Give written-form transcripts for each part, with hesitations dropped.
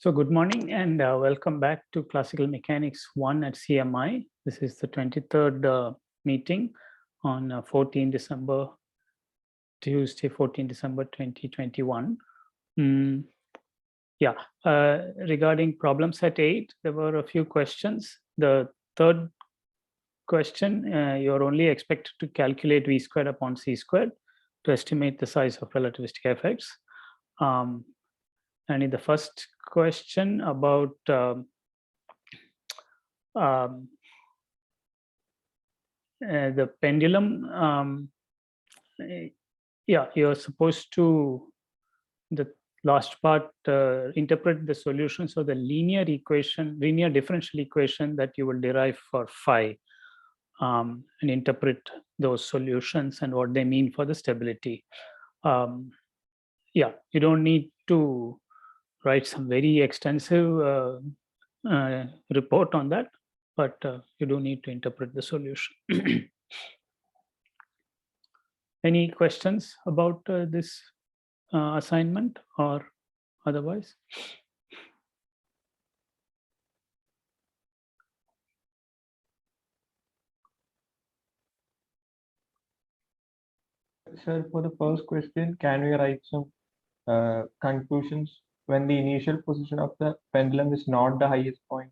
So good morning and welcome back to Classical Mechanics 1 at CMI. This is the 23rd meeting on 14 December, Tuesday, 14 December 2021. Regarding problem set 8, there were a few questions. The third question, you're only expected to calculate V squared upon C squared to estimate the size of relativistic effects. And in the first question about the pendulum, you're supposed to, the last part, interpret the solutions of the linear differential equation that you will derive for phi, and interpret those solutions and what they mean for the stability. You don't need to write some very extensive report on that, but you do need to interpret the solution. Any questions about this assignment or otherwise? Sir, for the first question, can we write some conclusions when the initial position of the pendulum is not the highest point?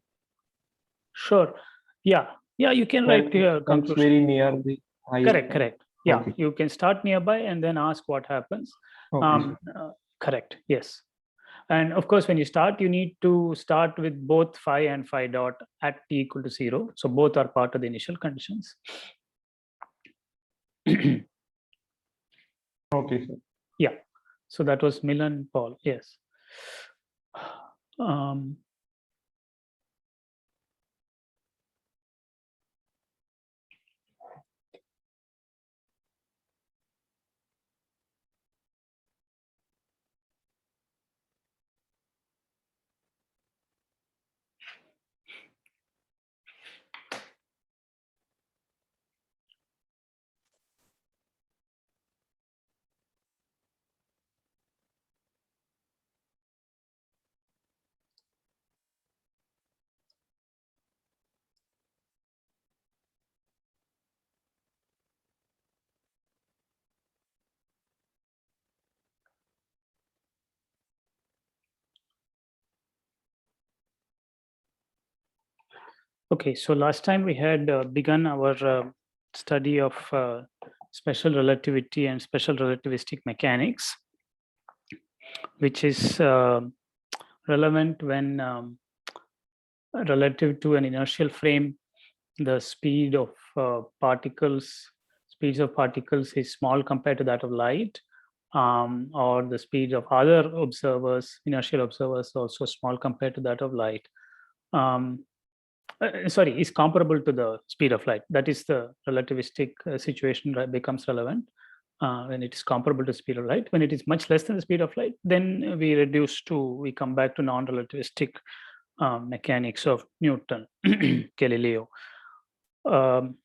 Sure. Yeah, you can write your conclusion. It's very near the highest. Correct. Yeah, okay. You can start nearby and then ask what happens. Okay. Correct. Yes. And of course, when you start, you need to start with both phi and phi dot at t equal to 0. So both are part of the initial conditions. Okay, sir. Yeah. So that was Milan Paul. Yes. Okay, so last time we had begun our study of special relativity and special relativistic mechanics, which is relevant when relative to an inertial frame, the speeds of particles is small compared to that of light, or the speed of other observers, inertial observers, also small compared to that of light. Is comparable to the speed of light. That is the relativistic situation that becomes relevant when it is comparable to speed of light. When it is much less than the speed of light, then we come back to non-relativistic mechanics of Newton, Galileo. And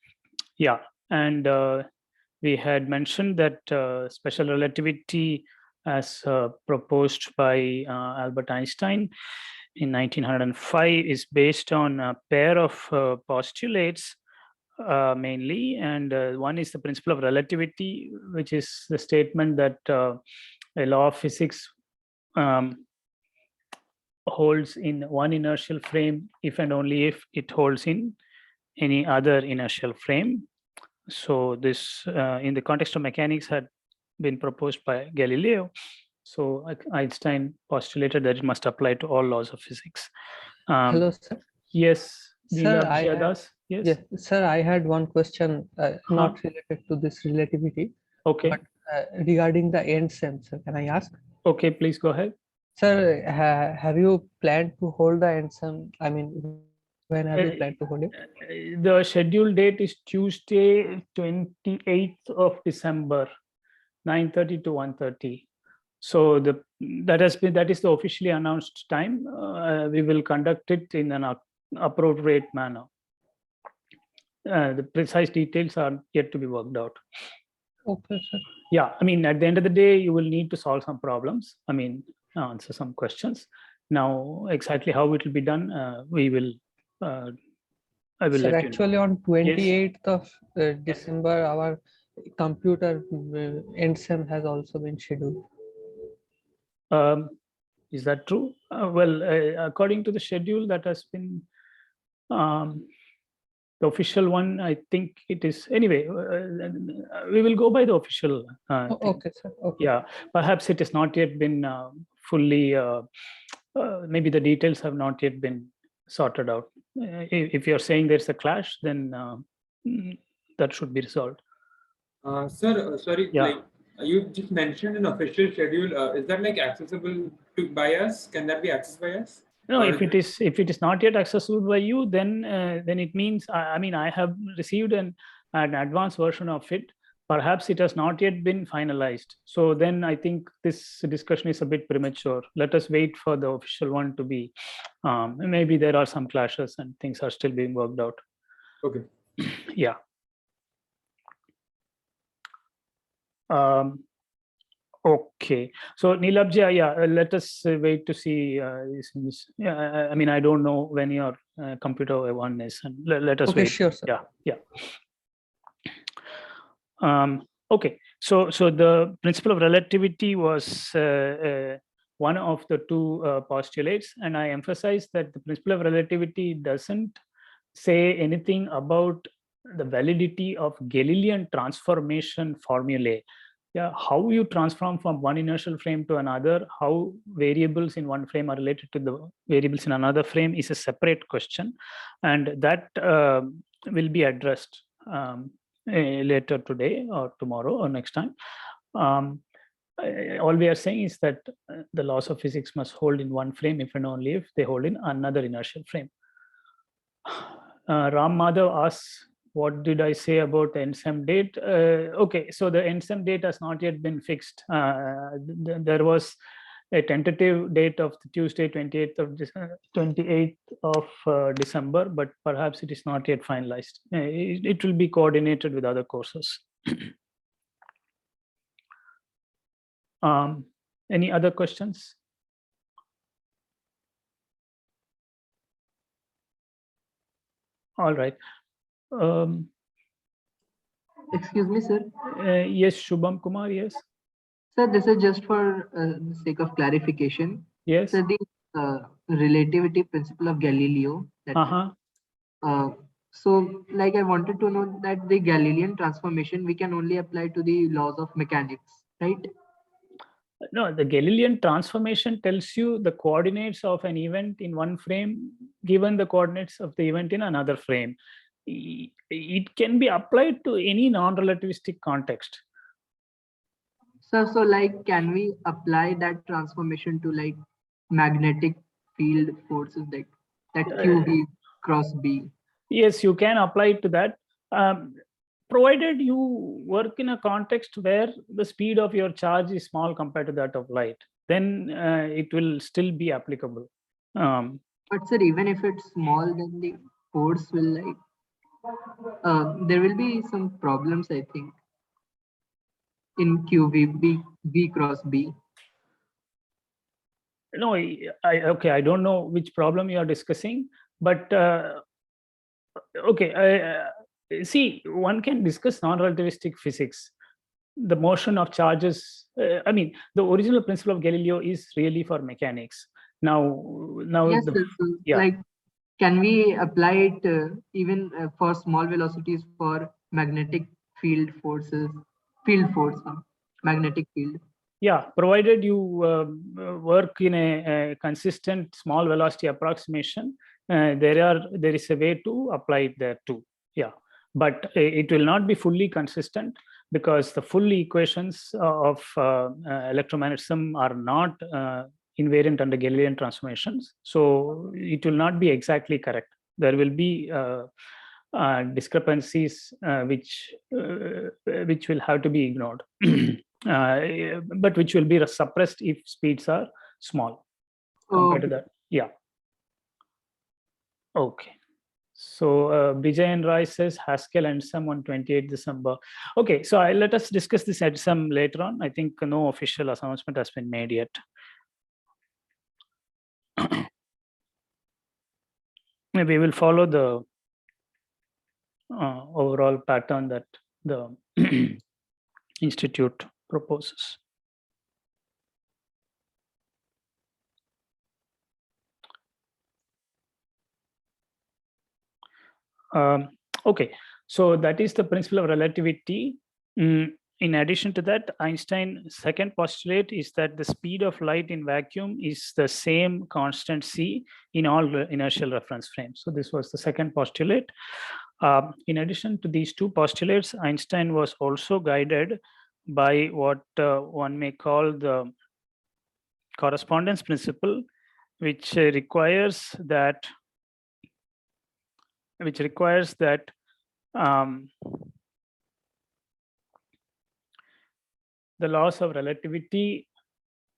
we had mentioned that special relativity as proposed by Albert Einstein in 1905 is based on a pair of postulates mainly, and one is the principle of relativity, which is the statement that a law of physics holds in one inertial frame if and only if it holds in any other inertial frame. So this in the context of mechanics had been proposed by Galileo. So Einstein postulated that it must apply to all laws of physics. Hello, sir. Yes, sir. Yes, sir. I had one question, not related to this relativity. Okay. But regarding the EndSEM, sir, can I ask? Okay, please go ahead. Sir, have you planned to hold the EndSEM? I mean, when have you planned to hold it? The scheduled date is Tuesday, 28th of December, 9:30 to 1:30. So that is the officially announced time. We will conduct it in an appropriate manner. The precise details are yet to be worked out. Okay, sir. Yeah, I mean, at the end of the day, you will need to solve some problems. I mean, answer some questions. Now, exactly how it will be done, we will. I will Sir, let you know. actually on 28th of December, our computer NSEM has also been scheduled. Is that true? Well, according to the schedule that has been the official one, I think it is. Anyway, we will go by the official thing. Okay, sir. Okay. Yeah, perhaps it has not yet been fully, maybe the details have not yet been sorted out. If you're saying there's a clash, then that should be resolved. Sir, sorry, Yeah. like you just mentioned an official schedule. Is that like accessible by us? Can that be accessed by us? No, Or if it is not yet accessible by you, then it means, I mean, I have received an advanced version of it. Perhaps it has not yet been finalized. So then I think this discussion is a bit premature. Let us wait for the official one to be. Maybe there are some clashes and things are still being worked out. Okay. Yeah. Okay, so Nilabja, yeah, let us wait to see. I mean, I don't know when your computer one is, and let us Okay, wait. sure, sir. Yeah. Okay, so the principle of relativity was one of the two postulates, and I emphasize that the principle of relativity doesn't say anything about the validity of Galilean transformation formulae. Yeah, how you transform from one inertial frame to another, how variables in one frame are related to the variables in another frame is a separate question, and that will be addressed later today or tomorrow or next time. All we are saying is that the laws of physics must hold in one frame if and only if they hold in another inertial frame. Ram Madhav asks, what did I say about the NSEM date? Okay, so the NSEM date has not yet been fixed. There was a tentative date of the Tuesday, 28th of December, but perhaps it is not yet finalized. It will be coordinated with other courses. Any other questions? All right. Excuse me, sir. Yes, Shubham Kumar, yes. Sir, this is just for the sake of clarification. Yes. So the relativity principle of Galileo. So like I wanted to know that the Galilean transformation we can only apply to the laws of mechanics, right? No, the Galilean transformation tells you the coordinates of an event in one frame, given the coordinates of the event in another frame. It can be applied to any non-relativistic context. So like, can we apply that transformation to like magnetic field forces, like that QV cross B? Yes, you can apply it to that. Provided you work in a context where the speed of your charge is small compared to that of light, then it will still be applicable. But sir, even if it's small, then the force will like, there will be some problems, I think, in QV, B cross B. No, okay, I don't know which problem you are discussing, but okay, see, one can discuss non-relativistic physics. The motion of charges, I mean, the original principle of Galileo is really for mechanics. Now Yes, yeah. Like, can we apply it even for small velocities for magnetic field forces, magnetic field? Yeah, provided you work in a consistent small velocity approximation, there is a way to apply it there too. Yeah, but it will not be fully consistent because the full equations of electromagnetism are not invariant under Galilean transformations. So it will not be exactly correct. There will be discrepancies which will have to be ignored. But which will be suppressed if speeds are small compared to that. Yeah. Okay. So Bijayan Rai says Haskell and some on 28th December. Okay, so let us discuss this at some later on. I think no official announcement has been made yet. we will follow the overall pattern that the institute proposes. Okay, so that is the principle of relativity. In addition to that, Einstein's second postulate is that the speed of light in vacuum is the same constant c in all inertial reference frames. So this was the second postulate. In addition to these two postulates, Einstein was also guided by what one may call the correspondence principle, which requires that the laws of relativity,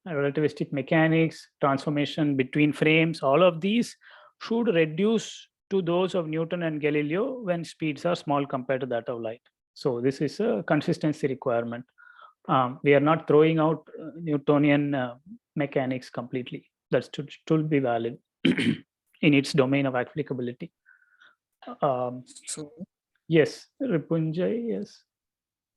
relativistic mechanics, transformation between frames, all of these should reduce to those of Newton and Galileo when speeds are small compared to that of light. So this is a consistency requirement. We are not throwing out Newtonian mechanics completely. That should be valid in its domain of applicability. So Yes, Ripunjay, yes.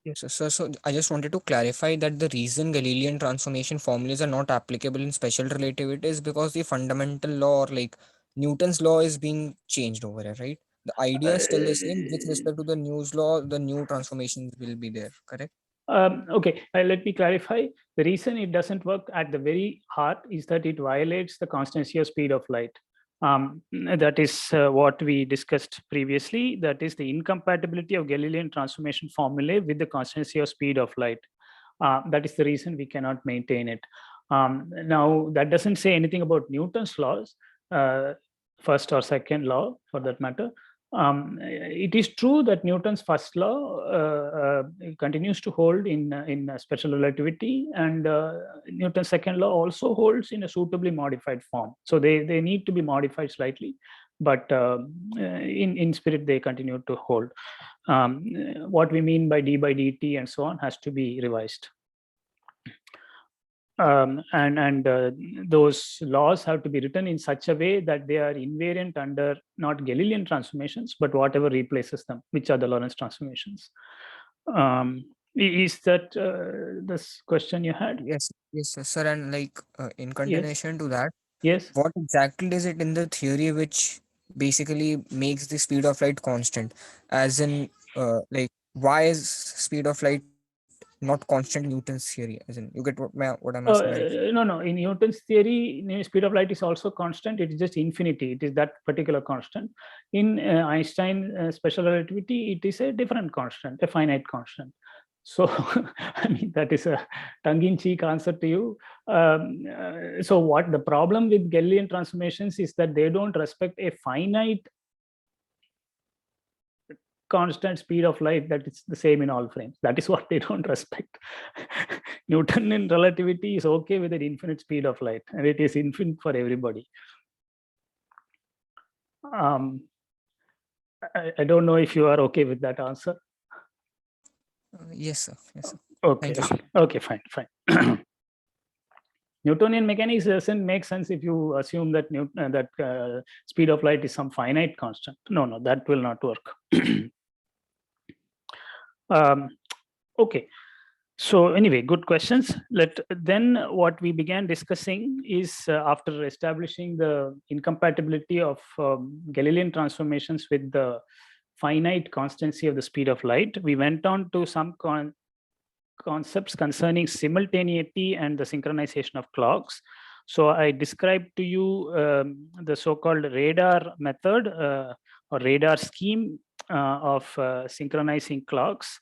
yes, sir. So I just wanted to clarify that the reason Galilean transformation formulas are not applicable in special relativity is because the fundamental law, or like Newton's law, is being changed over here, right? The idea is still the same with respect to the Newton's law. The new transformations will be there, correct? Okay, let me clarify. The reason it doesn't work at the very heart is that it violates the constancy of speed of light. That is what we discussed previously. That is the incompatibility of Galilean transformation formulae with the constancy of speed of light. That is the reason we cannot maintain it. Now, that doesn't say anything about Newton's laws, first or second law for that matter. It is true that Newton's first law continues to hold in special relativity, and Newton's second law also holds in a suitably modified form. So they need to be modified slightly, but in spirit they continue to hold. What we mean by d by dt and so on has to be revised. Those laws have to be written in such a way that they are invariant under not Galilean transformations, but whatever replaces them, which are the Lorentz transformations. Is that this question you had? Yes, sir. And like in continuation to that, Yes. what exactly is it in the theory which basically makes the speed of light constant? As in, like, why is speed of light not constant in Newton's theory? As in, you get what I'm asking, right? No. In Newton's theory, speed of light is also constant. It is just infinity. It is that particular constant. In Einstein special relativity, it is a different constant, a finite constant. So, I mean, that is a tongue-in-cheek answer to you. So what the problem with Galilean transformations is that they don't respect a finite constant speed of light that is the same in all frames. That is what they don't respect. Newton in relativity is okay with an infinite speed of light, and it is infinite for everybody. I don't know if you are okay with that answer. Yes, sir. Yes, sir. Okay. Thank you, sir. Okay, fine. Newtonian mechanics doesn't make sense if you assume that speed of light is some finite constant. No, that will not work. Okay. So anyway, good questions. Then what we began discussing is after establishing the incompatibility of Galilean transformations with the finite constancy of the speed of light, we went on to some concepts concerning simultaneity and the synchronization of clocks. So I described to you the so-called radar method or radar scheme of synchronizing clocks.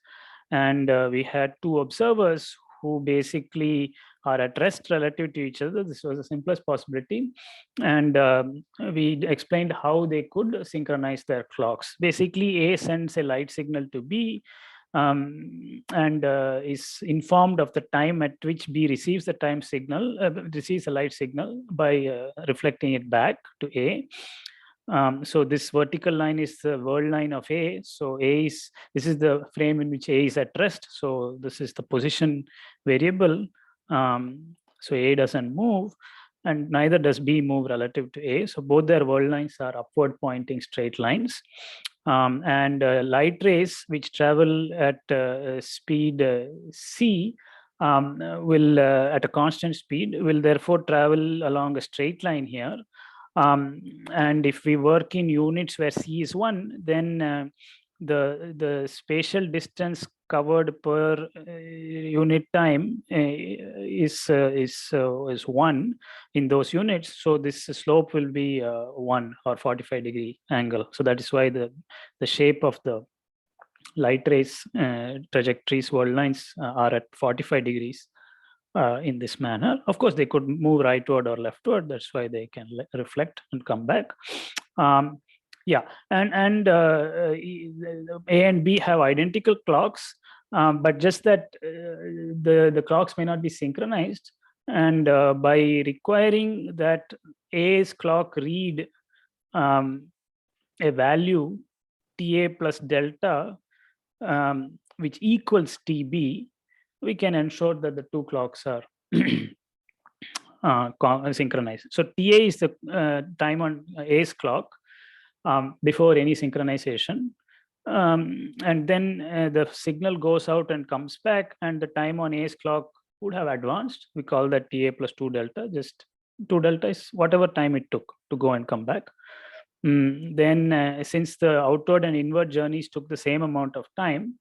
And we had two observers who basically are at rest relative to each other. This was the simplest possibility. And we explained how they could synchronize their clocks. Basically, A sends a light signal to B and is informed of the time at which B receives the time signal, receives a light signal by reflecting it back to A. So this vertical line is the world line of A. So this is the frame in which A is at rest. So this is the position variable. So A doesn't move. and neither does B move relative to A. So both their world lines are upward pointing straight lines. And light rays which travel at speed C will at a constant speed will therefore travel along a straight line here. And if we work in units where C is 1, then the spatial distance covered per unit time is 1 in those units. So this slope will be 1 or 45-degree angle. So that is why the shape of the light rays trajectories world lines are at 45 degrees in this manner. Of course, they could move rightward or leftward. That's why they can reflect and come back. Yeah, and A and B have identical clocks, but just that the clocks may not be synchronized. And by requiring that A's clock read a value TA plus delta, which equals TB, we can ensure that the two clocks are synchronized. So TA is the time on A's clock before any synchronization. And then the signal goes out and comes back, and the time on A's clock would have advanced. We call that TA plus 2 delta. Just 2 delta is whatever time it took to go and come back. Then since the outward and inward journeys took the same amount of time,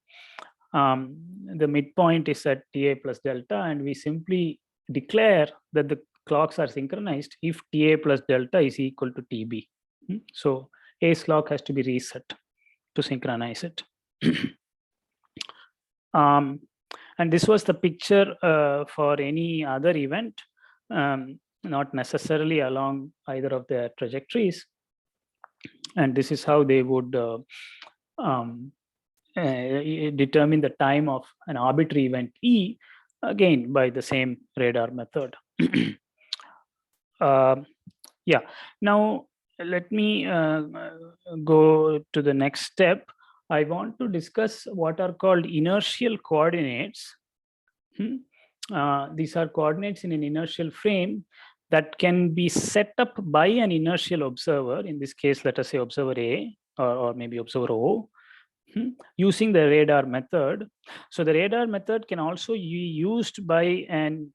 the midpoint is at TA plus delta, and we simply declare that the clocks are synchronized if TA plus delta is equal to TB. So A's clock has to be reset to synchronize it. And this was the picture for any other event, not necessarily along either of their trajectories. And this is how they would determine the time of an arbitrary event E, again by the same radar method. Yeah, now let me go to the next step. I want to discuss what are called inertial coordinates. These are coordinates in an inertial frame that can be set up by an inertial observer. In this case, let us say observer A or maybe observer O, using the radar method. So the radar method can also be used by an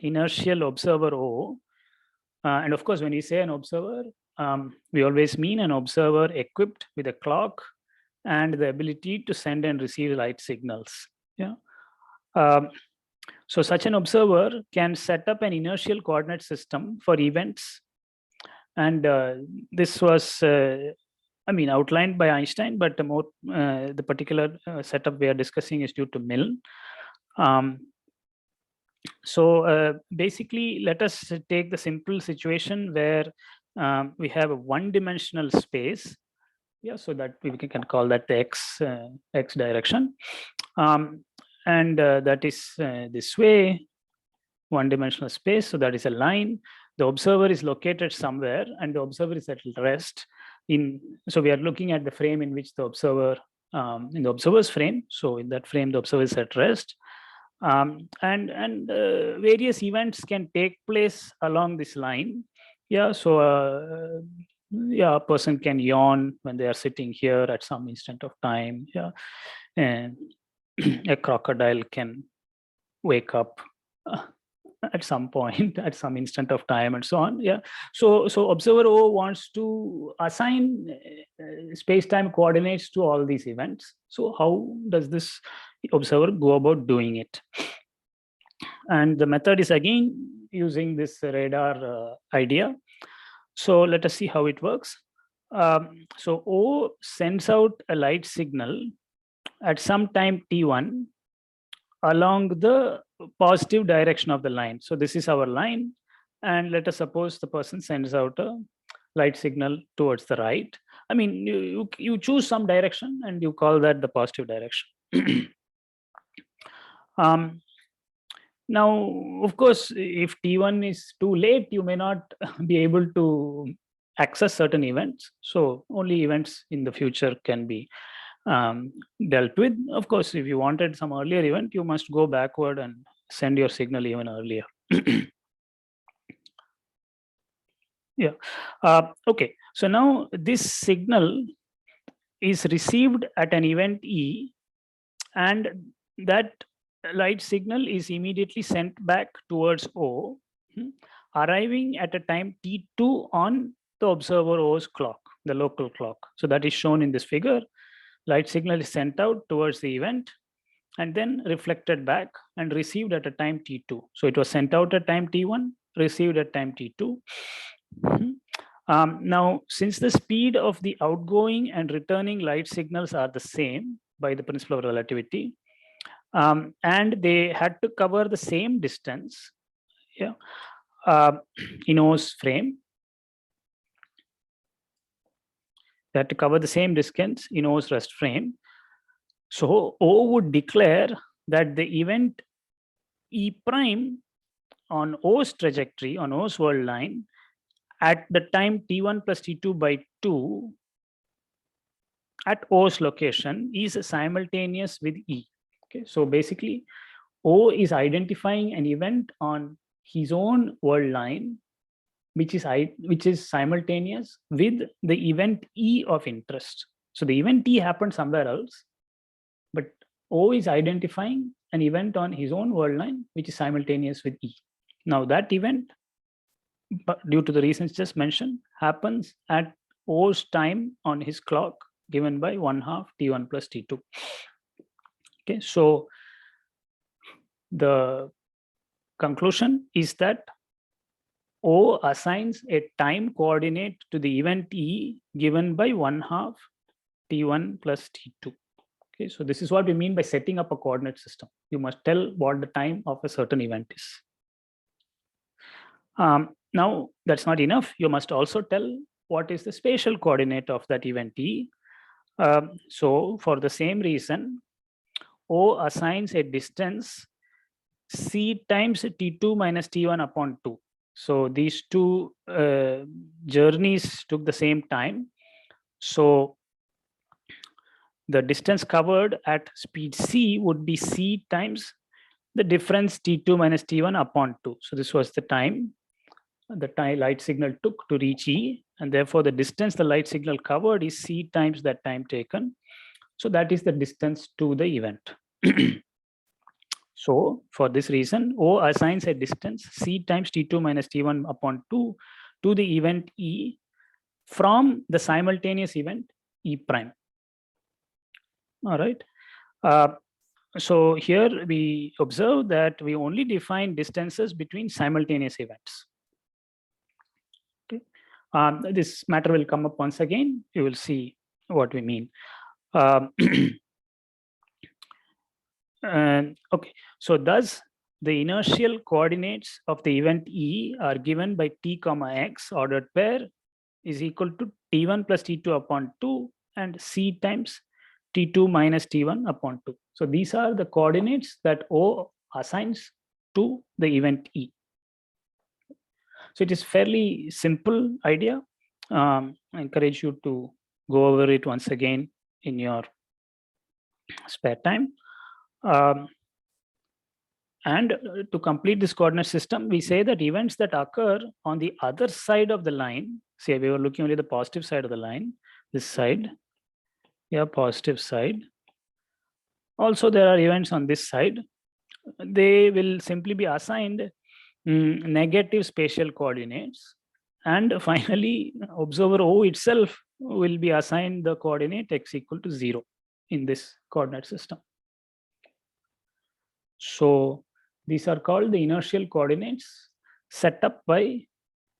inertial observer O. And of course, when we say an observer, we always mean an observer equipped with a clock and the ability to send and receive light signals. Yeah. So such an observer can set up an inertial coordinate system for events. And this was, outlined by Einstein, but the particular setup we are discussing is due to Milne. So basically, let us take the simple situation where we have a one-dimensional space. Yeah, so that we can call that the x direction. And that is this way, one-dimensional space. So that is a line. The observer is located somewhere, and the observer is at rest. So we are looking at the frame in which the observer, in the observer's frame. So in that frame, the observer is at rest. And various events can take place along this line. Yeah, so a person can yawn when they are sitting here at some instant of time. Yeah, and a crocodile can wake up at some point, at some instant of time, and so on. Yeah. So observer O wants to assign space-time coordinates to all these events. So how does this observer go about doing it? And the method is again using this radar idea. So let us see how it works. So O sends out a light signal at some time T1 along the positive direction of the line. So this is our line, and let us suppose the person sends out a light signal towards the right. I mean, you choose some direction and you call that the positive direction. Now, of course, if T1 is too late, you may not be able to access certain events. So only events in the future can be dealt with. Of course, if you wanted some earlier event, you must go backward and send your signal even earlier. Yeah. Okay. So now this signal is received at an event E, and that light signal is immediately sent back towards O, arriving at a time T2 on the observer O's clock, the local clock. So that is shown in this figure. Light signal is sent out towards the event and then reflected back and received at a time T2. So it was sent out at time T1, received at time T2. Now, since the speed of the outgoing and returning light signals are the same by the principle of relativity, and they had to cover the same distance, yeah, in O's frame. They had to cover the same distance in O's rest frame. So O would declare that the event E prime on O's trajectory, on O's world line, at the time T1 plus T2 by 2 at O's location is simultaneous with E. Okay, so basically O is identifying an event on his own world line, which is simultaneous with the event E of interest. So the event E happened somewhere else, but O is identifying an event on his own world line, which is simultaneous with E. Now that event, due to the reasons just mentioned, happens at O's time on his clock given by 1/2 T1 plus T2. Okay, so the conclusion is that O assigns a time coordinate to the event E given by 1/2 T1 plus T2. Okay, so this is what we mean by setting up a coordinate system. You must tell what the time of a certain event is. Now, that's not enough. You must also tell what is the spatial coordinate of that event E. So for the same reason, O assigns a distance C times T2 minus T1 upon 2. So these two journeys took the same time. So the distance covered at speed C would be C times the difference T2 minus T1 upon 2. So this was the time light signal took to reach E, and therefore the distance the light signal covered is C times that time taken. So that is the distance to the event. So for this reason, O assigns a distance C times T2 minus T1 upon 2 to the event E from the simultaneous event E prime. All right. So here we observe that we only define distances between simultaneous events. Okay. This matter will come up once again. You will see what we mean. Okay, so thus the inertial coordinates of the event E are given by T comma X ordered pair is equal to T1 plus T2 upon 2 and C times T2 minus T1 upon 2. So these are the coordinates that O assigns to the event E. So it is fairly simple idea. I encourage you to go over it once again in your spare time. And to complete this coordinate system, we say that events that occur on the other side of the line, say we were looking only the positive side of the line, this side, yeah, positive side. Also, there are events on this side. They will simply be assigned negative spatial coordinates. And finally, observer O itself will be assigned the coordinate x equal to 0 in this coordinate system. So these are called the inertial coordinates set up by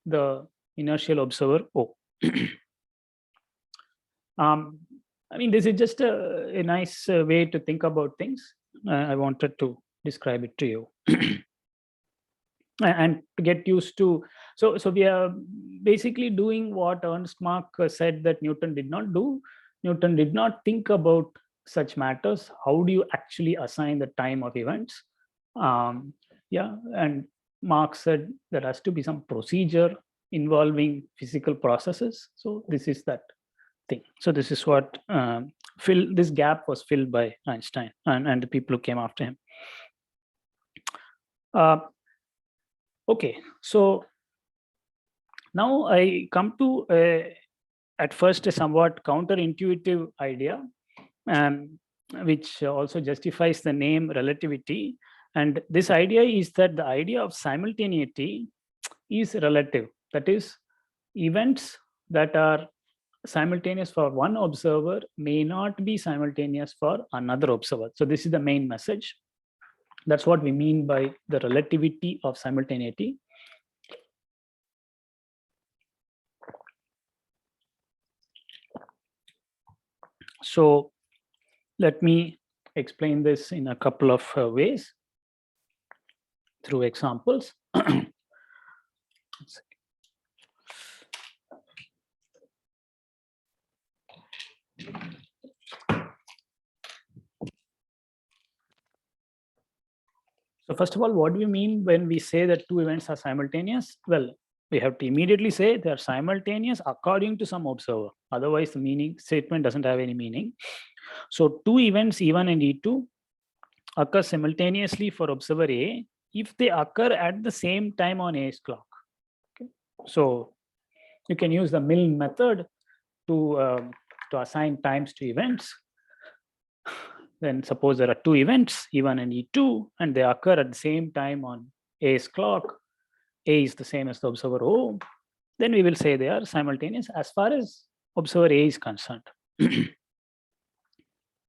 the inertial observer O. I mean, this is just a nice way to think about things. I wanted to describe it to you. And to get used to, so we are basically doing what Ernst Mach said that Newton did not do. Newton did not think about such matters. How do you actually assign the time of events? Yeah, and Mach said there has to be some procedure involving physical processes. So this is that thing. So this is what this gap was filled by Einstein and the people who came after him. Okay, so Now I come to at first a somewhat counterintuitive idea, which also justifies the name relativity. And this idea is that the idea of simultaneity is relative. That is, events that are simultaneous for one observer may not be simultaneous for another observer. So this is the main message. That's what we mean by the relativity of simultaneity. So let me explain this in a couple of ways through examples. So first of all, what do we mean when we say that two events are simultaneous? Well, we have to immediately say they are simultaneous according to some observer. Otherwise, the meaning statement doesn't have any meaning. So two events, E1 and E2, occur simultaneously for observer A if they occur at the same time on A's clock. Okay. So you can use the Milne method to assign times to events. Then suppose there are two events, E1 and E2, and they occur at the same time on A's clock. A is the same as the observer O. Then we will say they are simultaneous as far as observer A is concerned.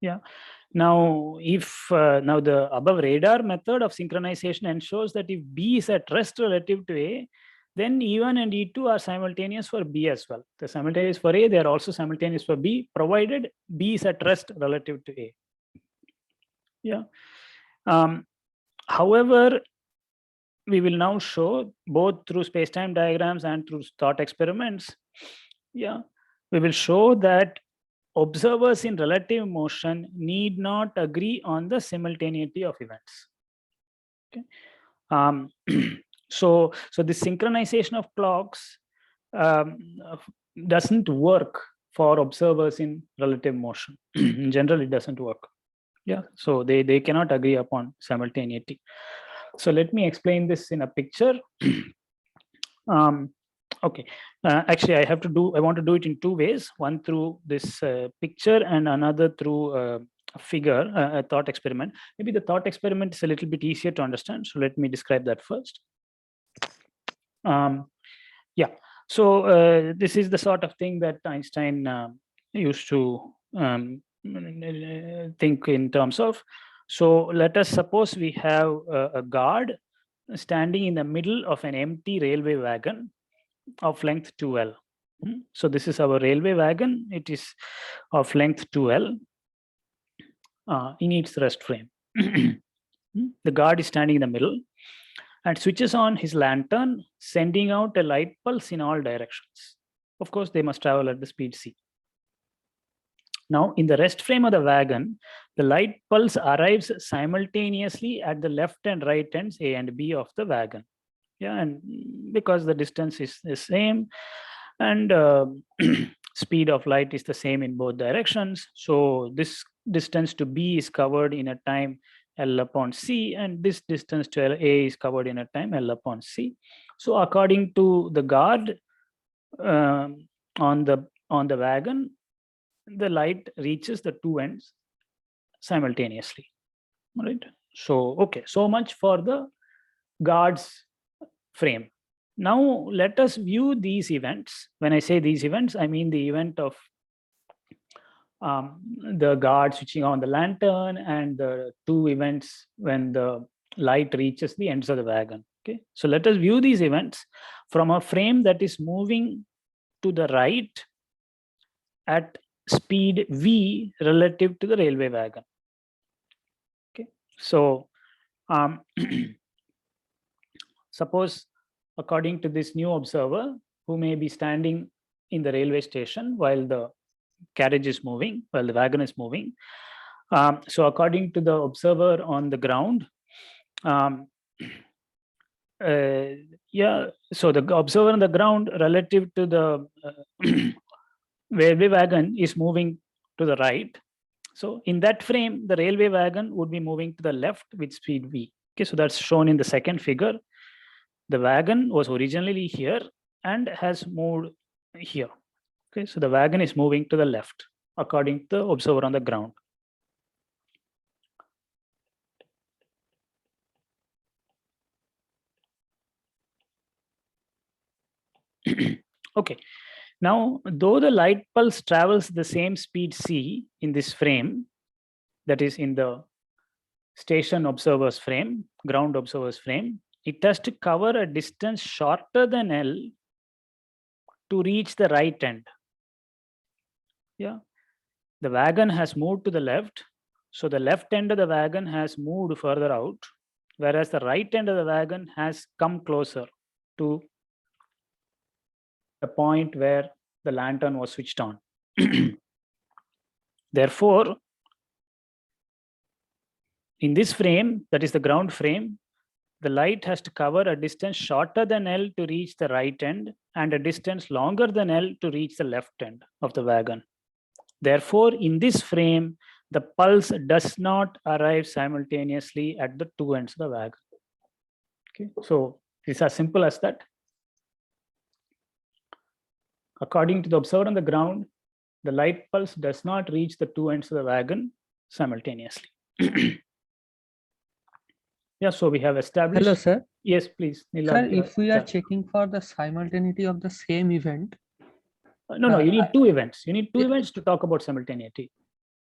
Yeah. Now, if now the above radar method of synchronization ensures that if B is at rest relative to A, then E1 and E2 are simultaneous for B as well. They're simultaneous for A, they are also simultaneous for B, provided B is at rest relative to A. Yeah. However, we will now show both through space-time diagrams and through thought experiments. Yeah, we will show that observers in relative motion need not agree on the simultaneity of events. Okay. So the synchronization of clocks doesn't work for observers in relative motion. In general, it doesn't work. Yeah, so they cannot agree upon simultaneity. So let me explain this in a picture. Okay, actually I want to do it in two ways, one through this picture and another through a figure, a thought experiment. Maybe the thought experiment is a little bit easier to understand, so let me describe that first. Yeah, so this is the sort of thing that Einstein used to think in terms of. So let us suppose we have a guard standing in the middle of an empty railway wagon of length 2L. So this is our railway wagon. It is of length 2L in its rest frame. The guard is standing in the middle and switches on his lantern, sending out a light pulse in all directions. Of course, they must travel at the speed c. Now, in the rest frame of the wagon, the light pulse arrives simultaneously at the left and right ends A and B of the wagon. Yeah, and because the distance is the same and speed of light is the same in both directions, so this distance to B is covered in a time L upon C, and this distance to A is covered in a time L upon C. So according to the guard on the wagon, the light reaches the two ends simultaneously. All right. So okay, so much for the guard's frame. Now let us view these events. When I say these events, I mean the event of the guard switching on the lantern and the two events when the light reaches the ends of the wagon. Okay, so let us view these events from a frame that is moving to the right at speed v relative to the railway wagon. Okay, so suppose according to this new observer who may be standing in the railway station while the carriage is moving, while the wagon is moving. So according to the observer on the ground, yeah, so the observer on the ground relative to the railway wagon is moving to the right. So in that frame, the railway wagon would be moving to the left with speed v. Okay, so that's shown in the second figure. The wagon was originally here and has moved here. Okay, so the wagon is moving to the left according to the observer on the ground. Okay, now though the light pulse travels the same speed c in this frame, that is in the station observer's frame, ground observer's frame, it has to cover a distance shorter than L to reach the right end. Yeah, the wagon has moved to the left, so the left end of the wagon has moved further out, whereas the right end of the wagon has come closer to the point where the lantern was switched on. Therefore, in this frame, that is the ground frame, the light has to cover a distance shorter than L to reach the right end and a distance longer than L to reach the left end of the wagon. Therefore, in this frame, the pulse does not arrive simultaneously at the two ends of the wagon. Okay, so it's as simple as that. According to the observer on the ground, the light pulse does not reach the two ends of the wagon simultaneously. Yeah, so we have established. Hello, sir. Yes, please. Sir, Nilad, if we are yeah. checking for the simultaneity of the same event, No, you need two events. You need two Yeah. events to talk about simultaneity.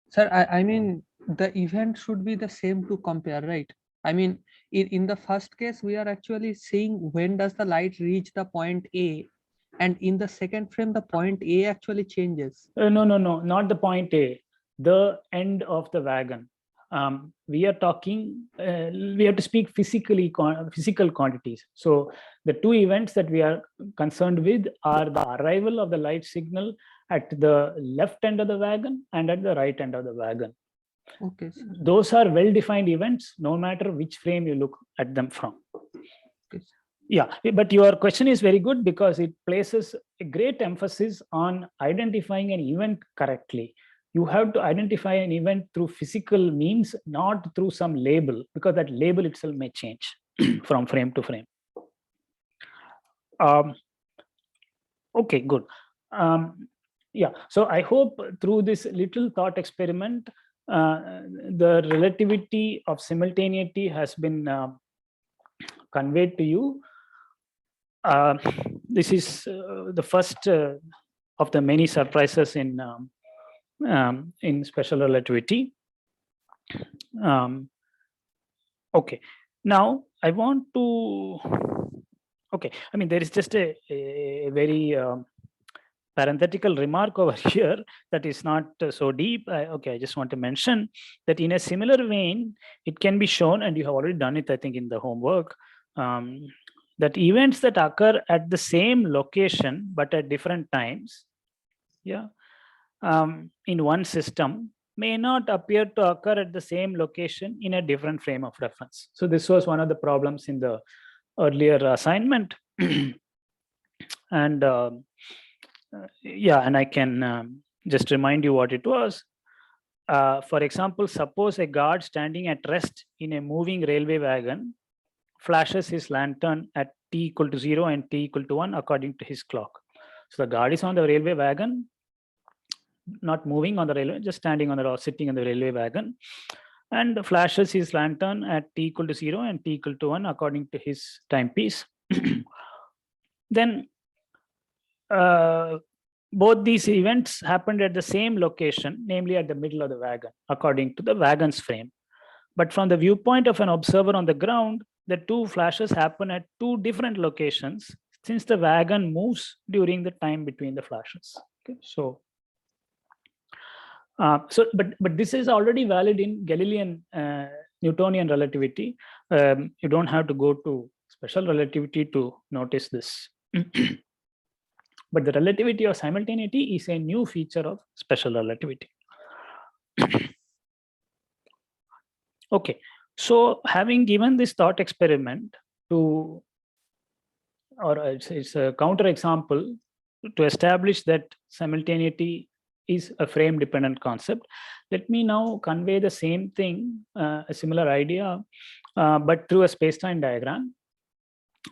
sir, I mean, the event should be the same to compare, right? I mean, in the first case, we are actually seeing when does the light reach the point A, and in the second frame, the point A actually changes. No, not the point A, the end of the wagon. We are talking, we have to speak physical quantities. So the two events that we are concerned with are the arrival of the light signal at the left end of the wagon and at the right end of the wagon. Okay, sir. Those are well-defined events, no matter which frame you look at them from. Okay, sir. Yeah, but your question is very good because it places a great emphasis on identifying an event correctly. You have to identify an event through physical means, not through some label, because that label itself may change from frame to frame. Okay, good. Yeah, so I hope through this little thought experiment, the relativity of simultaneity has been conveyed to you. This is the first of the many surprises in special relativity. Okay, now I want to. Okay, I mean there is just a very parenthetical remark over here that is not so deep. Okay, I just want to mention that in a similar vein, it can be shown, and you have already done it, I think, in the homework, that events that occur at the same location but at different times, yeah, in one system may not appear to occur at the same location in a different frame of reference. So this was one of the problems in the earlier assignment. And yeah, and I can just remind you what it was. For example, suppose a guard standing at rest in a moving railway wagon flashes his lantern at t equal to 0 and t equal to 1 according to his clock. So the guard is on the railway wagon, not moving on the railway, just standing on the or sitting on the railway wagon, and flashes his lantern at t equal to 0 and t equal to 1 according to his timepiece. Then both these events happened at the same location, namely at the middle of the wagon, according to the wagon's frame. But from the viewpoint of an observer on the ground, the two flashes happen at two different locations since the wagon moves during the time between the flashes. Okay, so but this is already valid in Galilean Newtonian relativity. You don't have to go to special relativity to notice this. But the relativity of simultaneity is a new feature of special relativity. Okay, so having given this thought experiment to, or it's a counter example to establish that simultaneity is a frame dependent concept, let me now convey the same thing, a similar idea, but through a space-time diagram.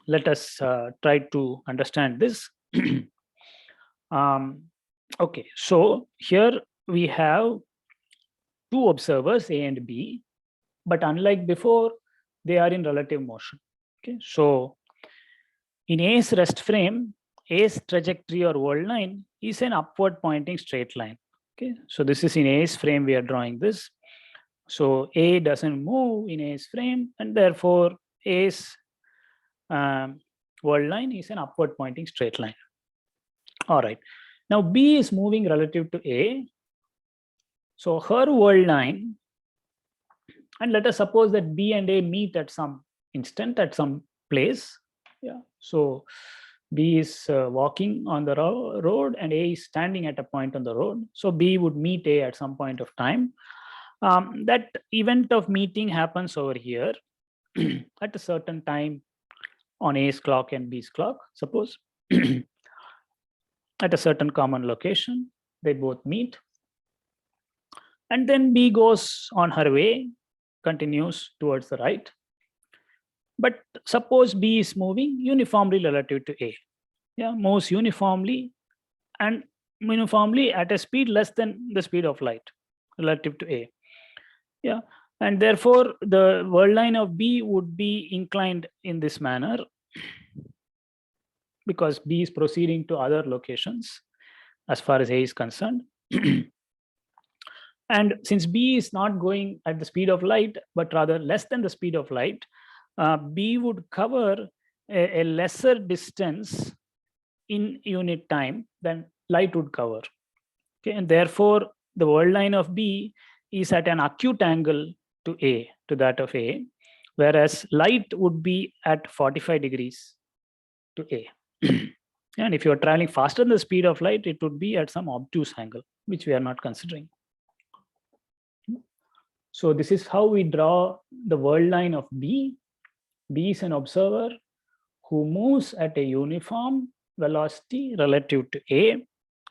Let us try to understand this. Okay, so here we have two observers, A and B, but unlike before, they are in relative motion. Okay, so in A's rest frame, A's trajectory or world line is an upward pointing straight line. Okay, so this is in A's frame, we are drawing this. So A doesn't move in A's frame, and therefore A's world line is an upward pointing straight line. All right, now B is moving relative to A. So her world line, and let us suppose that B and A meet at some instant, at some place. Yeah, so B is walking on the road and A is standing at a point on the road. So B would meet A at some point of time. That event of meeting happens over here at a certain time on A's clock and B's clock, suppose. At a certain common location, they both meet. And then B goes on her way, continues towards the right. But suppose B is moving uniformly relative to A. Yeah, moves uniformly and uniformly at a speed less than the speed of light relative to A. Yeah, and therefore the world line of B would be inclined in this manner because B is proceeding to other locations as far as A is concerned. And since B is not going at the speed of light, but rather less than the speed of light, B would cover a lesser distance in unit time than light would cover. Okay, and therefore the world line of B is at an acute angle to A, to that of A, whereas light would be at 45 degrees to A. And if you are traveling faster than the speed of light, it would be at some obtuse angle, which we are not considering. So this is how we draw the world line of B. B is an observer who moves at a uniform velocity relative to A,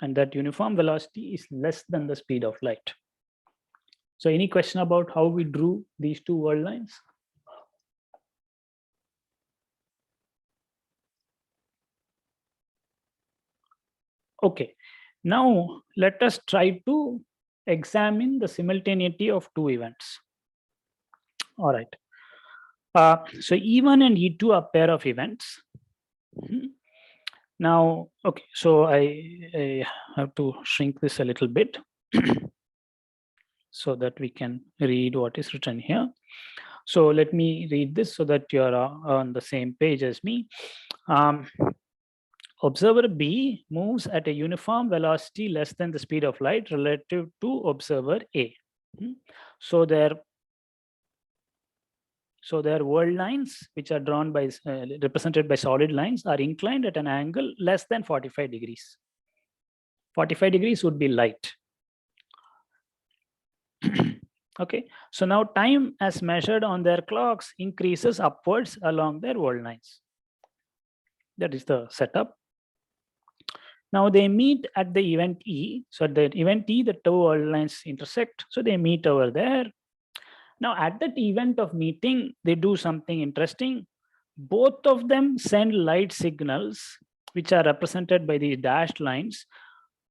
and that uniform velocity is less than the speed of light. So any question about how we drew these two world lines? Okay, now let us try to examine the simultaneity of two events. All right. So E1 and E2 are pair of events. Now, okay, so I have to shrink this a little bit so that we can read what is written here. So let me read this so that you're on the same page as me. Observer B moves at a uniform velocity less than the speed of light relative to observer A. So their world lines, which are drawn by represented by solid lines, are inclined at an angle less than 45 degrees. 45 degrees would be light. Okay, so now time as measured on their clocks increases upwards along their world lines. That is the setup. Now they meet at the event E. So at the event E, the two world lines intersect. So they meet over there. Now at that event of meeting, they do something interesting. Both of them send light signals, which are represented by these dashed lines,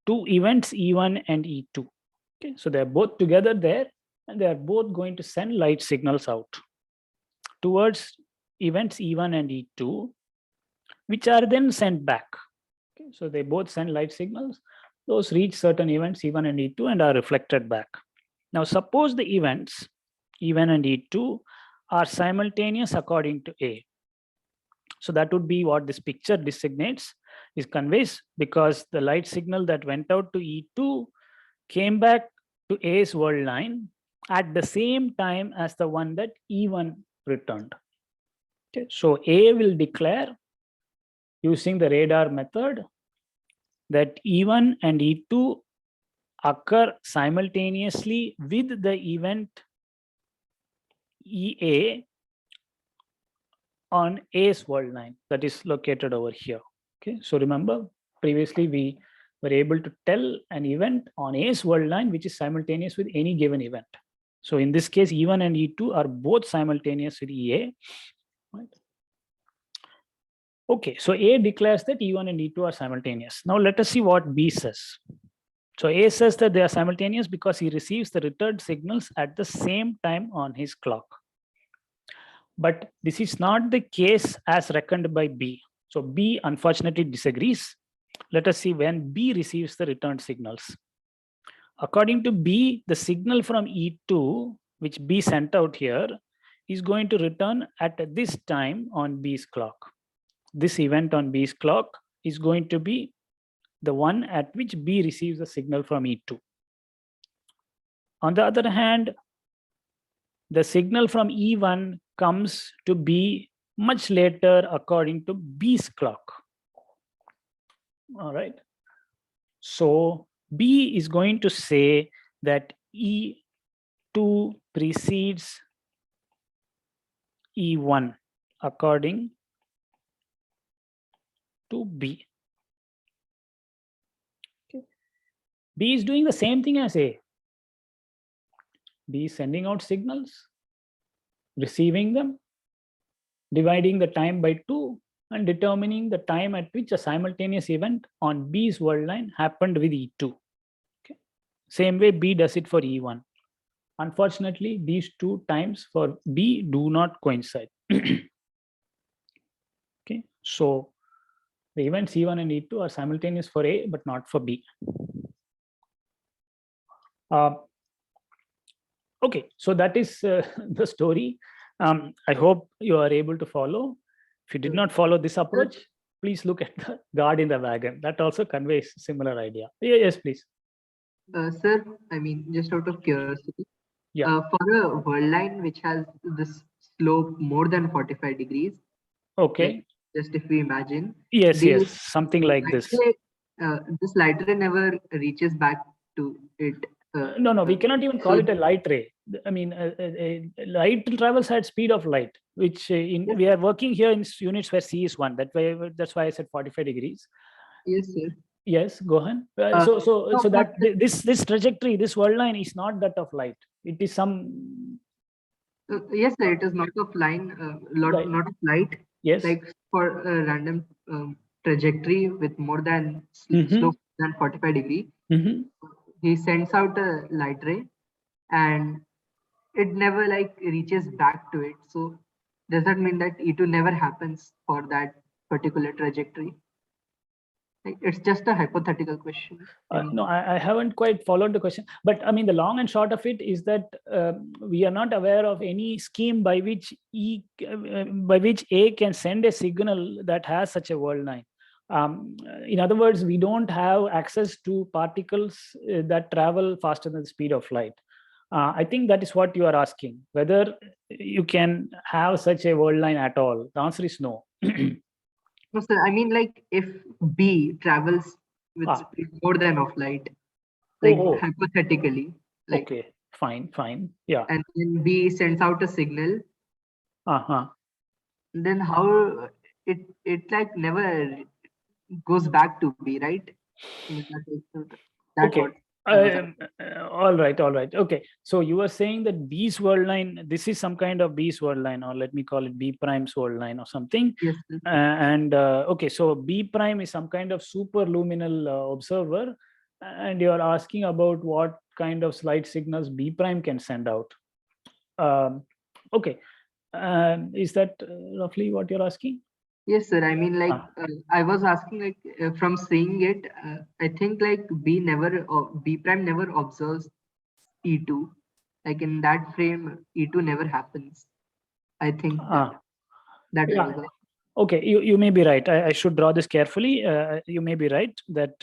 to events E1 and E2. Okay, so they're both together there, and they are both going to send light signals out towards events E1 and E2, which are then sent back. Okay, so they both send light signals. Those reach certain events E1 and E2 and are reflected back. Now suppose the events E1 and E2 are simultaneous according to A. So that would be what this picture designates, is conveys, because the light signal that went out to E2 came back to A's world line at the same time as the one that E1 returned. Okay, so A will declare using the radar method that E1 and E2 occur simultaneously with the event EA on A's world line that is located over here. Okay, so remember previously we were able to tell an event on A's world line which is simultaneous with any given event. So in this case, E1 and E2 are both simultaneous with EA. Right? Okay, so A declares that E1 and E2 are simultaneous. Now let us see what B says. So A says that they are simultaneous because he receives the returned signals at the same time on his clock. But this is not the case as reckoned by B. So B unfortunately disagrees. Let us see when B receives the returned signals. According to B, the signal from E2, which B sent out here, is going to return at this time on B's clock. This event on B's clock is going to be the one at which B receives the signal from E2. On the other hand, the signal from E1 comes to B much later according to B's clock. All right. So B is going to say that E2 precedes E1 according to B. Okay. B is doing the same thing as A. B is sending out signals, receiving them, dividing the time by 2, and determining the time at which a simultaneous event on B's world line happened with E2. Okay. Same way B does it for E1. Unfortunately, these two times for B do not coincide. Okay, so the events E1 and E2 are simultaneous for A, but not for B. Okay, so that is the story. I hope you are able to follow. If you did not follow this approach, please look at the guard in the wagon. That also conveys similar idea. Yes, please. Sir, I mean, just out of curiosity, Yeah. for a world line which has this slope more than 45 degrees, Okay. just if we imagine, Yes, the yes, something like this. this light ray never reaches back to it. No, we cannot even call it a light ray. I mean, light travels at speed of light, which we are working here in units where C is 1. That's why I said 45 degrees. Yes, sir. Yes, go ahead. So that this trajectory, this world line is not that of light. It is some. Yes, sir. It is not of line, Right. not of light. Yes. Like for a random trajectory with more than Mhm. slope than 45 degree, he sends out a light ray, and it never like reaches back to it. So does that mean that E2 never happens for that particular trajectory? Like, it's just a hypothetical question. No, I haven't quite followed the question, but I mean, the long and short of it is that we are not aware of any scheme by which A can send a signal that has such a world line. In other words, we don't have access to particles that travel faster than the speed of light. I think that is what you are asking, whether you can have such a world line at all. The answer is no. No, sir. I mean, like if B travels with speed more than of light, like hypothetically. Like, okay, fine. Yeah. And then B sends out a signal. Then how it like never goes back to B, right? Okay. All right. Okay. So you were saying that B's world line, this is some kind of B's world line, or let me call it B prime's world line or something. Yes. Okay, so B prime is some kind of superluminal observer, and you're asking about what kind of light signals B prime can send out. Okay. Is that roughly what you're asking? Yes, sir. I mean, like I was asking, like from seeing it, I think like B prime never observes E2. Like in that frame, E2 never happens. I think that yeah. was. Okay, you may be right. I should draw this carefully. You may be right that.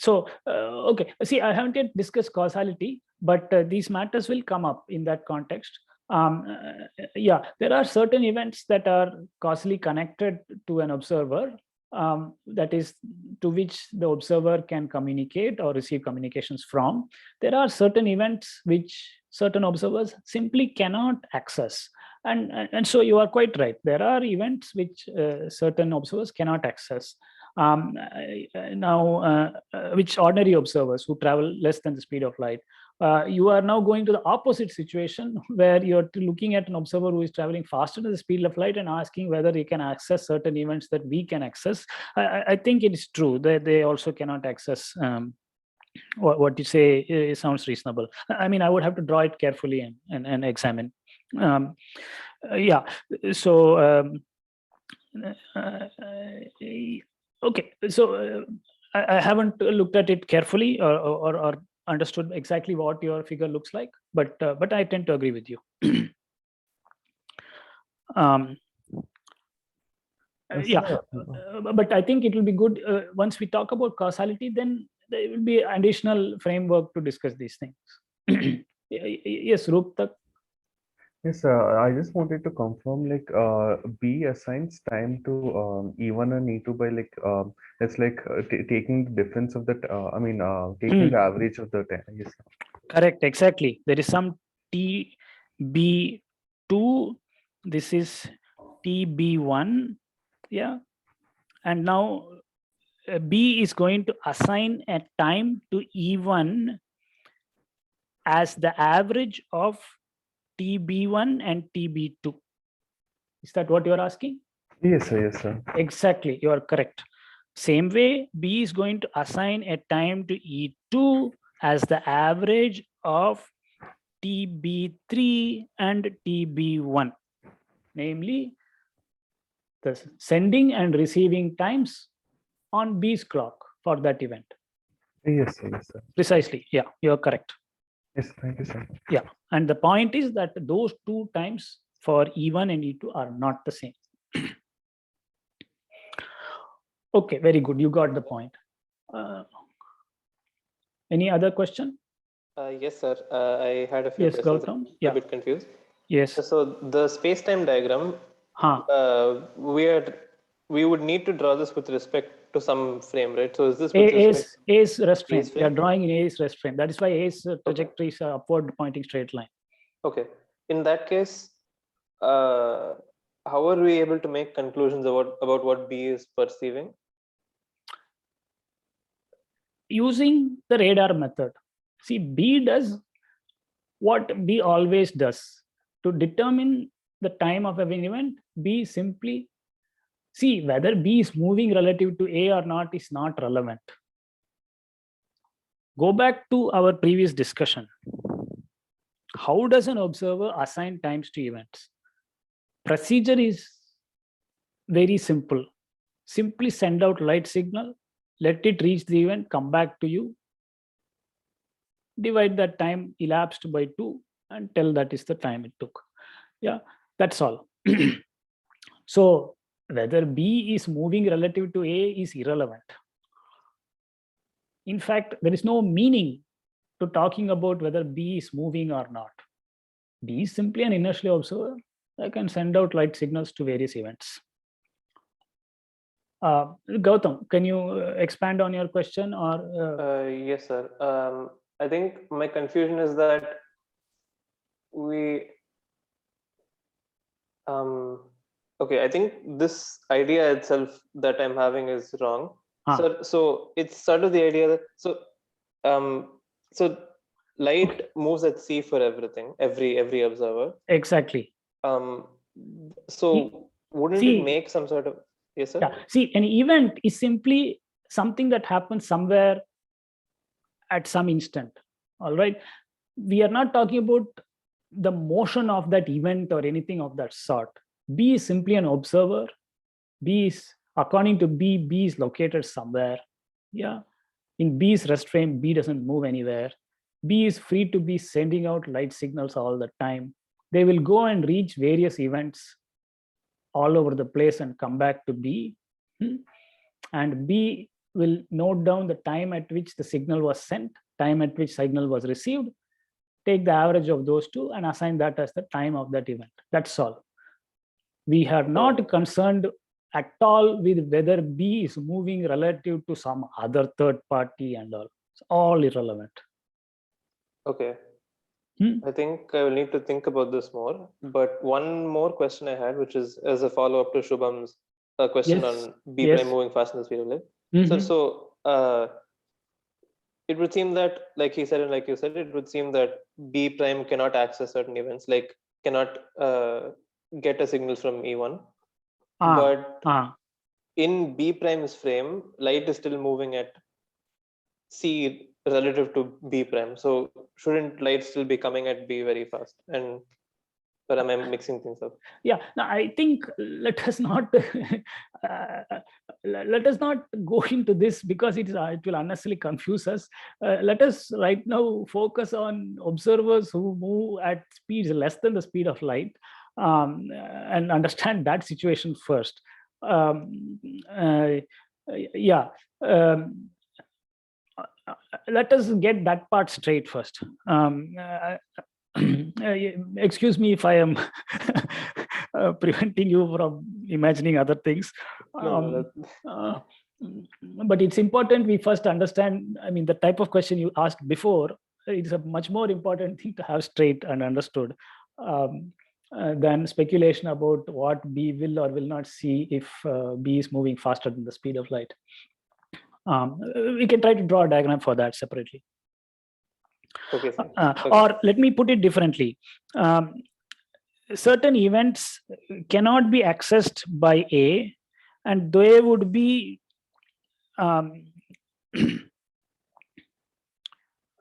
Okay. See, I haven't yet discussed causality, but these matters will come up in that context. Yeah, there are certain events that are causally connected to an observer, that is, to which the observer can communicate or receive communications from. There are certain events which certain observers simply cannot access. And so you are quite right. There are events which certain observers cannot access. Which ordinary observers who travel less than the speed of light You are now going to the opposite situation where you're looking at an observer who is traveling faster than the speed of light and asking whether he can access certain events that we can access. I think it is true that they also cannot access what you say sounds reasonable. I mean, I would have to draw it carefully and examine. Yeah, so okay, so I haven't looked at it carefully or understood exactly what your figure looks like, but I tend to agree with you. Yeah, but I think it will be good once we talk about causality, then there will be additional framework to discuss these things. Yes, Rooptak. Yes, I just wanted to confirm, like, B assigns time to E1 and E2 by like it's like taking the difference of that. I mean, taking the average of the time. Yes. Correct, exactly. There is some TB2. This is TB1. Yeah, and now B is going to assign a time to E1 as the average of TB1 and TB2. Is that what you're asking? Yes, sir. Yes, sir. Exactly, you are correct. Same way, B is going to assign a time to E2 as the average of TB3 and TB1, namely the sending and receiving times on B's clock for that event. Yes, sir. Yes, sir. Precisely, yeah, you're correct. Yes, thank you, sir. Yeah, and the point is that those two times for E1 and E2 are not the same. Okay, very good. You got the point. Any other question? Yes, sir. I had a few Yes, questions. Gautam. I'm Yeah. a bit confused. Yes. So the space-time diagram, we would need to draw this with respect to some frame, right? So is this with respect? A's rest frame. A's We are frame? drawing in A's rest frame. That is why A's trajectory is upward pointing straight line. Okay. In that case, how are we able to make conclusions about what B is perceiving? Using the radar method. See, B does what B always does. To determine the time of an event, B simply see whether B is moving relative to A or not is not relevant. Go back to our previous discussion. How does an observer assign times to events? Procedure is very simple. Simply send out light signal, let it reach the event, come back to you, divide that time elapsed by 2 and tell that is the time it took. Yeah, that's all. So whether B is moving relative to A is irrelevant. In fact, there is no meaning to talking about whether B is moving or not. B is simply an inertial observer that can send out light signals to various events. Gautam, can you expand on your question or? Yes, sir. I think my confusion is that okay, I think this idea itself that I'm having is wrong. So it's sort of the idea that so light moves at C for everything, every observer. Exactly. So wouldn't it make some sort of, yes, sir? Yeah. See, an event is simply something that happens somewhere at some instant. All right. We are not talking about the motion of that event or anything of that sort. B is simply an observer. B is, according to B, B is located somewhere. Yeah. In B's rest frame, B doesn't move anywhere. B is free to be sending out light signals all the time. They will go and reach various events all over the place and come back to B. And B will note down the time at which the signal was sent, time at which signal was received, take the average of those two and assign that as the time of that event. That's all. We are not concerned at all with whether B is moving relative to some other third party and all. It's all irrelevant. Okay. I think I will need to think about this more. But one more question I had, which is as a follow-up to Shubham's question on B prime moving fast in the speed of light. So it would seem that, like he said and like you said, it would seem that B prime cannot access certain events, like cannot get a signal from E1. But in B prime's frame, light is still moving at C relative to B prime. So shouldn't light still be coming at B very fast? And but am I mixing things up? Yeah, no, I think let us not let us not go into this because it will unnecessarily confuse us. Let us right now focus on observers who move at speeds less than the speed of light, and understand that situation first. Yeah. Let us get that part straight first. Excuse me if I am preventing you from imagining other things. But it's important we first understand, I mean, the type of question you asked before, it's a much more important thing to have straight and understood than speculation about what B will or will not see if B is moving faster than the speed of light. We can try to draw a diagram for that separately. Okay, okay. Or let me put it differently. Certain events cannot be accessed by A, and they would be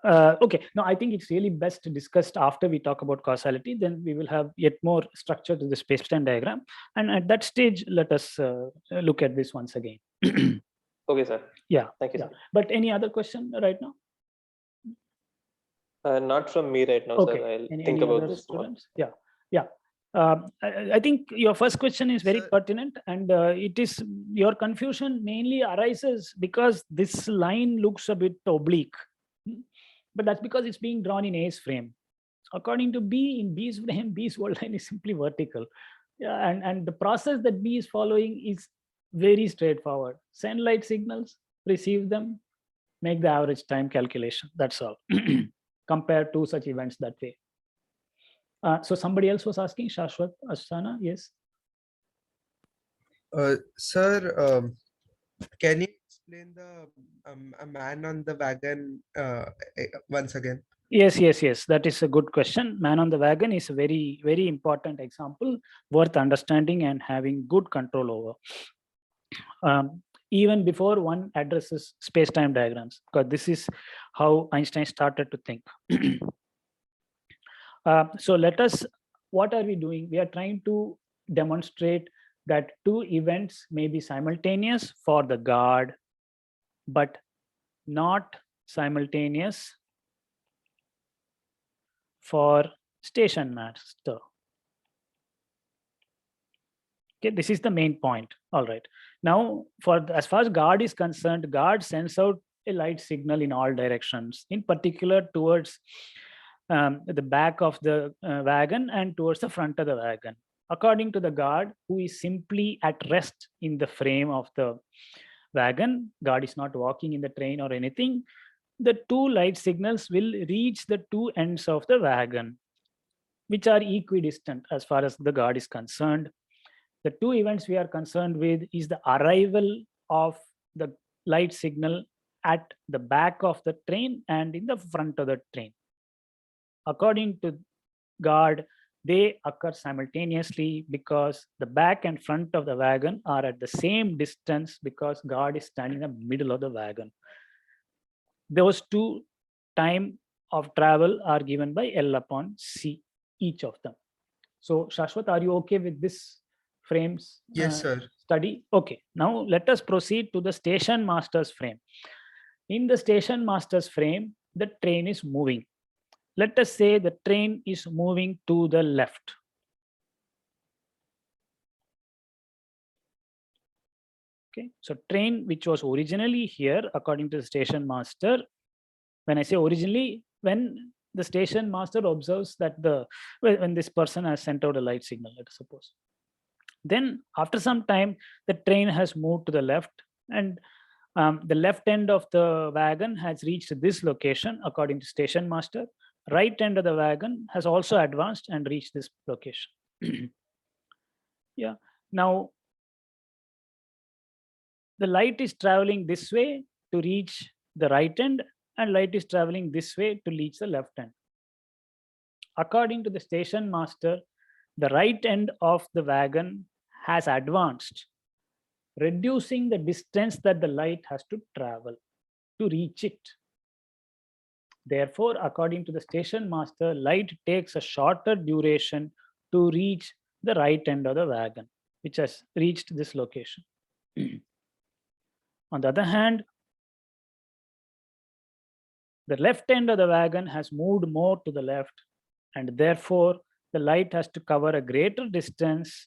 okay. Now, I think it's really best discussed after we talk about causality. Then we will have yet more structure to the space-time diagram. And at that stage, let us look at this once again. Okay, sir. Yeah. Thank you, yeah. sir. But any other question right now? Not from me right now, okay. sir. I'll any think about other this students? Yeah. Yeah. I think your first question is very pertinent, and it is your confusion mainly arises because this line looks a bit oblique, but that's because it's being drawn in A's frame. According to B, in B's frame, B's whole line is simply vertical. Yeah, and the process that B is following is very straightforward. Send light signals, receive them, make the average time calculation. That's all. Compared to such events that way. So somebody else was asking, Shashwat, Asthana, yes? Sir, can you explain the a man on the wagon once again? Yes. That is a good question. Man on the wagon is a very, very important example worth understanding and having good control over. Even before one addresses space-time diagrams, because this is how Einstein started to think. So let us, what are we doing? We are trying to demonstrate that two events may be simultaneous for the guard, but not simultaneous for station master. Okay, this is the main point. All right. Now, as far as guard is concerned, guard sends out a light signal in all directions, in particular towards the back of the wagon and towards the front of the wagon. According to the guard, who is simply at rest in the frame of the wagon, guard is not walking in the train or anything, the two light signals will reach the two ends of the wagon, which are equidistant as far as the guard is concerned. The two events we are concerned with is the arrival of the light signal at the back of the train and in the front of the train. According to guard, they occur simultaneously because the back and front of the wagon are at the same distance because guard is standing in the middle of the wagon. Those two time of travel are given by L upon C, each of them. So Shashwat, are you okay with this frames yes, sir. Study? Okay, now let us proceed to the station master's frame. In the station master's frame, the train is moving. Let us say the train is moving to the left. Okay, so train which was originally here, according to the station master, when I say originally, when the station master observes that when this person has sent out a light signal, let us suppose. Then after some time, the train has moved to the left, and the left end of the wagon has reached this location according to station master. Right end of the wagon has also advanced and reached this location. Yeah. Now, the light is traveling this way to reach the right end, and light is traveling this way to reach the left end. According to the station master, the right end of the wagon has advanced, reducing the distance that the light has to travel to reach it. Therefore, according to the station master, light takes a shorter duration to reach the right end of the wagon, which has reached this location. On the other hand, the left end of the wagon has moved more to the left, and therefore the light has to cover a greater distance,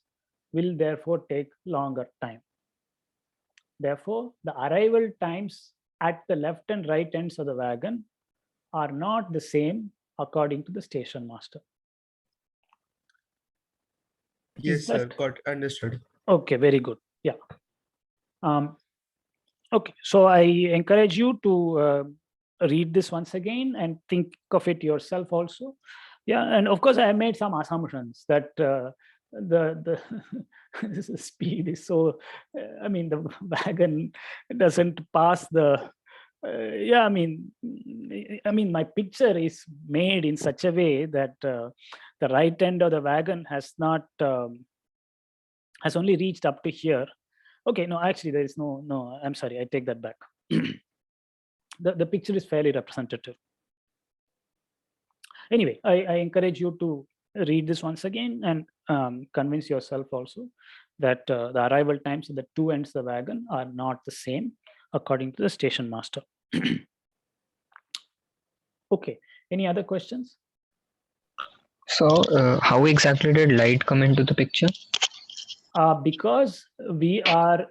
will therefore take longer time. Therefore, the arrival times at the left and right ends of the wagon are not the same according to the station master. Yes, sir. Got understood. Okay, very good. Yeah. Okay, so I encourage you to read this once again and think of it yourself also. Yeah, and of course I made some assumptions that the speed is so, I mean, the wagon doesn't pass the, yeah, I mean, my picture is made in such a way that the right end of the wagon has not, has only reached up to here. Okay, no, actually there is no, I'm sorry, I take that back. The picture is fairly representative. Anyway, I encourage you to read this once again and convince yourself also that the arrival times at the two ends of the wagon are not the same according to the station master. Okay, any other questions? So how exactly did light come into the picture? Because we are,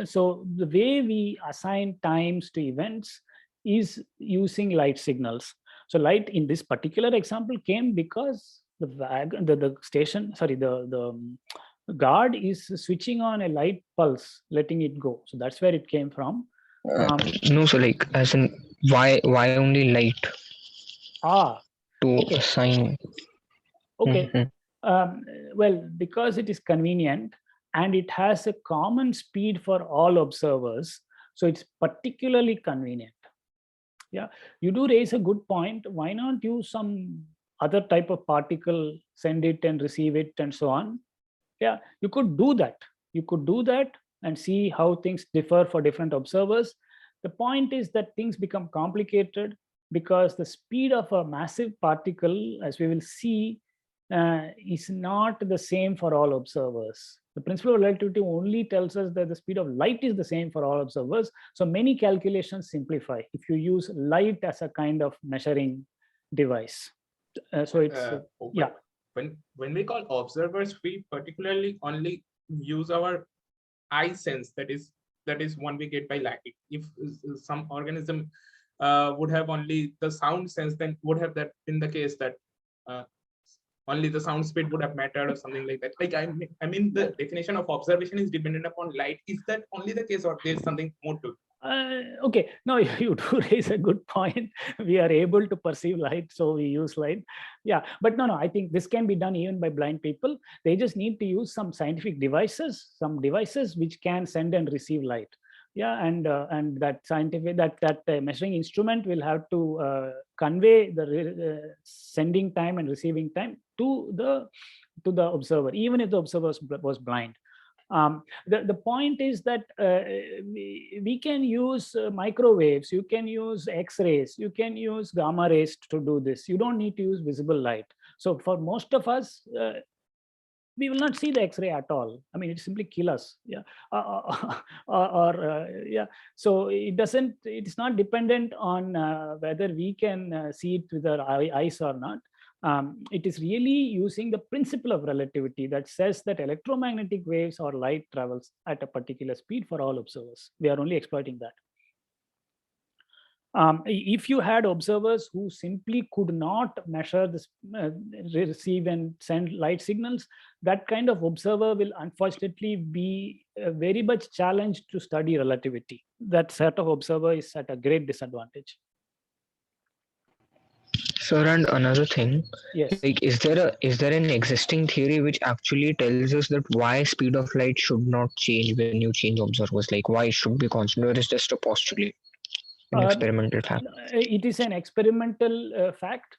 so the way we assign times to events is using light signals. So light in this particular example came because the wagon, the station, sorry, the guard is switching on a light pulse, letting it go. So that's where it came from. No, so like, as in, why only light? To assign. Okay. Well, because it is convenient and it has a common speed for all observers, so it's particularly convenient. Yeah, you do raise a good point. Why not use some other type of particle, send it and receive it and so on? Yeah, you could do that. You could do that and see how things differ for different observers. The point is that things become complicated because the speed of a massive particle, as we will see, is not the same for all observers. The principle of relativity only tells us that the speed of light is the same for all observers. So many calculations simplify if you use light as a kind of measuring device. So it's, yeah. When we call observers, we particularly only use our eye sense, that is one we get by light. If some organism would have only the sound sense, then would have that been the case that only the sound speed would have mattered or something like that. Like I mean, the definition of observation is dependent upon light. Is that only the case, or there's something more to it? Okay, no, you do raise a good point. We are able to perceive light, so we use light. Yeah, but no, I think this can be done even by blind people. They just need to use some scientific devices, which can send and receive light. Yeah, and that scientific that measuring instrument will have to convey the sending time and receiving time to the observer, even if the observer was blind. The point is that we can use microwaves, you can use X-rays, you can use gamma rays to do this. You don't need to use visible light. So for most of us, we will not see the X-ray at all. I mean, it simply kill us. Yeah, yeah. So it's not dependent on whether we can see it with our eyes or not. It is really using the principle of relativity that says that electromagnetic waves or light travels at a particular speed for all observers. We are only exploiting that. If you had observers who simply could not measure this, receive and send light signals, that kind of observer will unfortunately be very much challenged to study relativity. That set of observer is at a great disadvantage. Sir, and another thing, yes, like, is there an existing theory which actually tells us that why speed of light should not change when you change observers? Like, why it should be constant, or is just a postulate? An experimental fact. It is an experimental fact.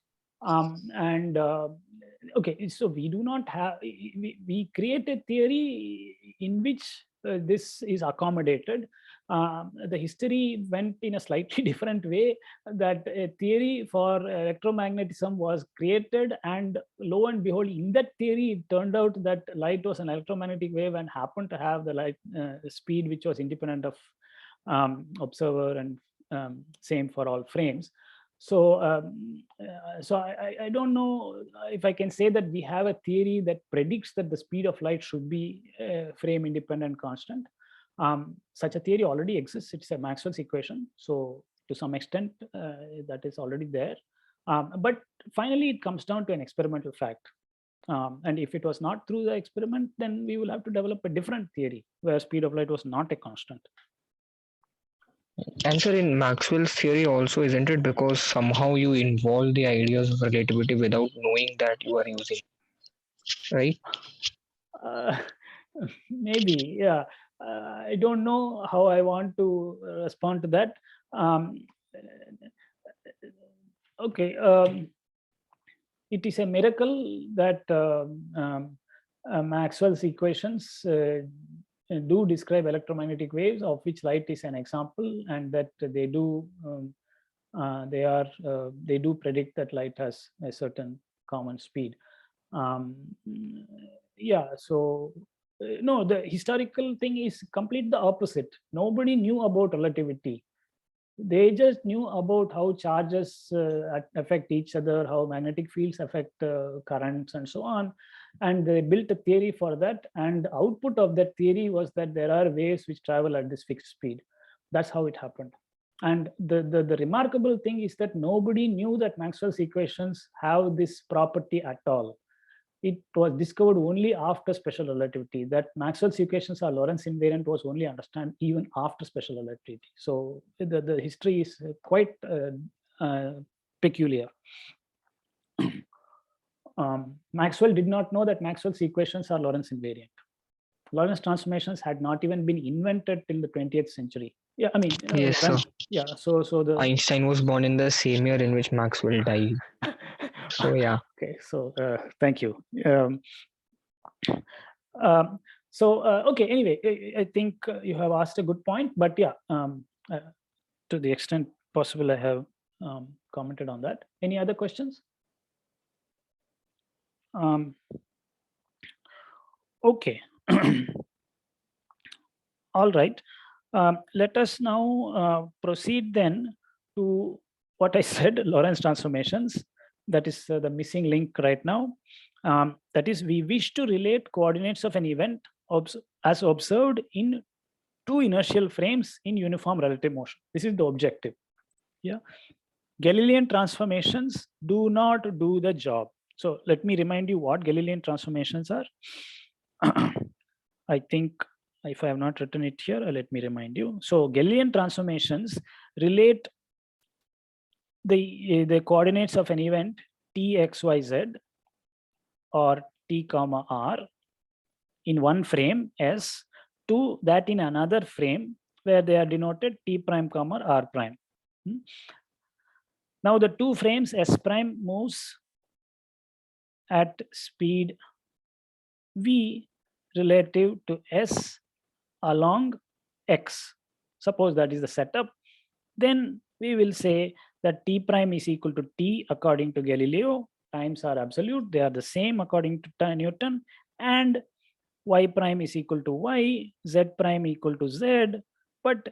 Okay, so we do not have, we create a theory in which this is accommodated. The history went in a slightly different way, that a theory for electromagnetism was created, and lo and behold, in that theory, it turned out that light was an electromagnetic wave and happened to have the light speed which was independent of observer, and same for all frames. So, I don't know if I can say that we have a theory that predicts that the speed of light should be frame independent constant. Such a theory already exists. It's a Maxwell's equation. So to some extent, that is already there. But finally, it comes down to an experimental fact. And if it was not through the experiment, then we will have to develop a different theory where speed of light was not a constant. And sir, in Maxwell's theory also, isn't it because somehow you involve the ideas of relativity without knowing that you are using, right? Maybe, yeah. I don't know how I want to respond to that. Okay, it is a miracle that Maxwell's equations do describe electromagnetic waves, of which light is an example, and that they do they do predict that light has a certain common speed. Yeah, so no, the historical thing is complete the opposite. Nobody knew about relativity. They just knew about how charges affect each other, how magnetic fields affect currents, and so on. And they built a theory for that. And the output of that theory was that there are waves which travel at this fixed speed. That's how it happened. And the remarkable thing is that nobody knew that Maxwell's equations have this property at all. It was discovered only after special relativity. That Maxwell's equations are Lorentz invariant was only understood even after special relativity. So the history is quite peculiar. Maxwell did not know that Maxwell's equations are Lorentz invariant. Lorentz transformations had not even been invented till the 20th century. Yeah, I mean, yes, sir. Yeah, so the Einstein was born in the same year in which Maxwell died. So yeah. Okay, so thank you. Okay, anyway, I think you have asked a good point, but yeah, to the extent possible, I have commented on that. Any other questions? Okay. All right. Let us now proceed then to what I said, Lorentz transformations. That is the missing link right now. That is, we wish to relate coordinates of an event as observed in two inertial frames in uniform relative motion. This is the objective. Yeah. Galilean transformations do not do the job. So let me remind you what Galilean transformations are. I think if I have not written it here, let me remind you. So Galilean transformations relate the coordinates of an event t, x, y, z, or t comma r in one frame S to that in another frame where they are denoted t prime comma r prime. Now the two frames S prime moves at speed v relative to S along x. Suppose that is the setup. Then we will say that t prime is equal to t according to Galileo. Times are absolute. They are the same according to Newton. And y prime is equal to y, z prime equal to z, but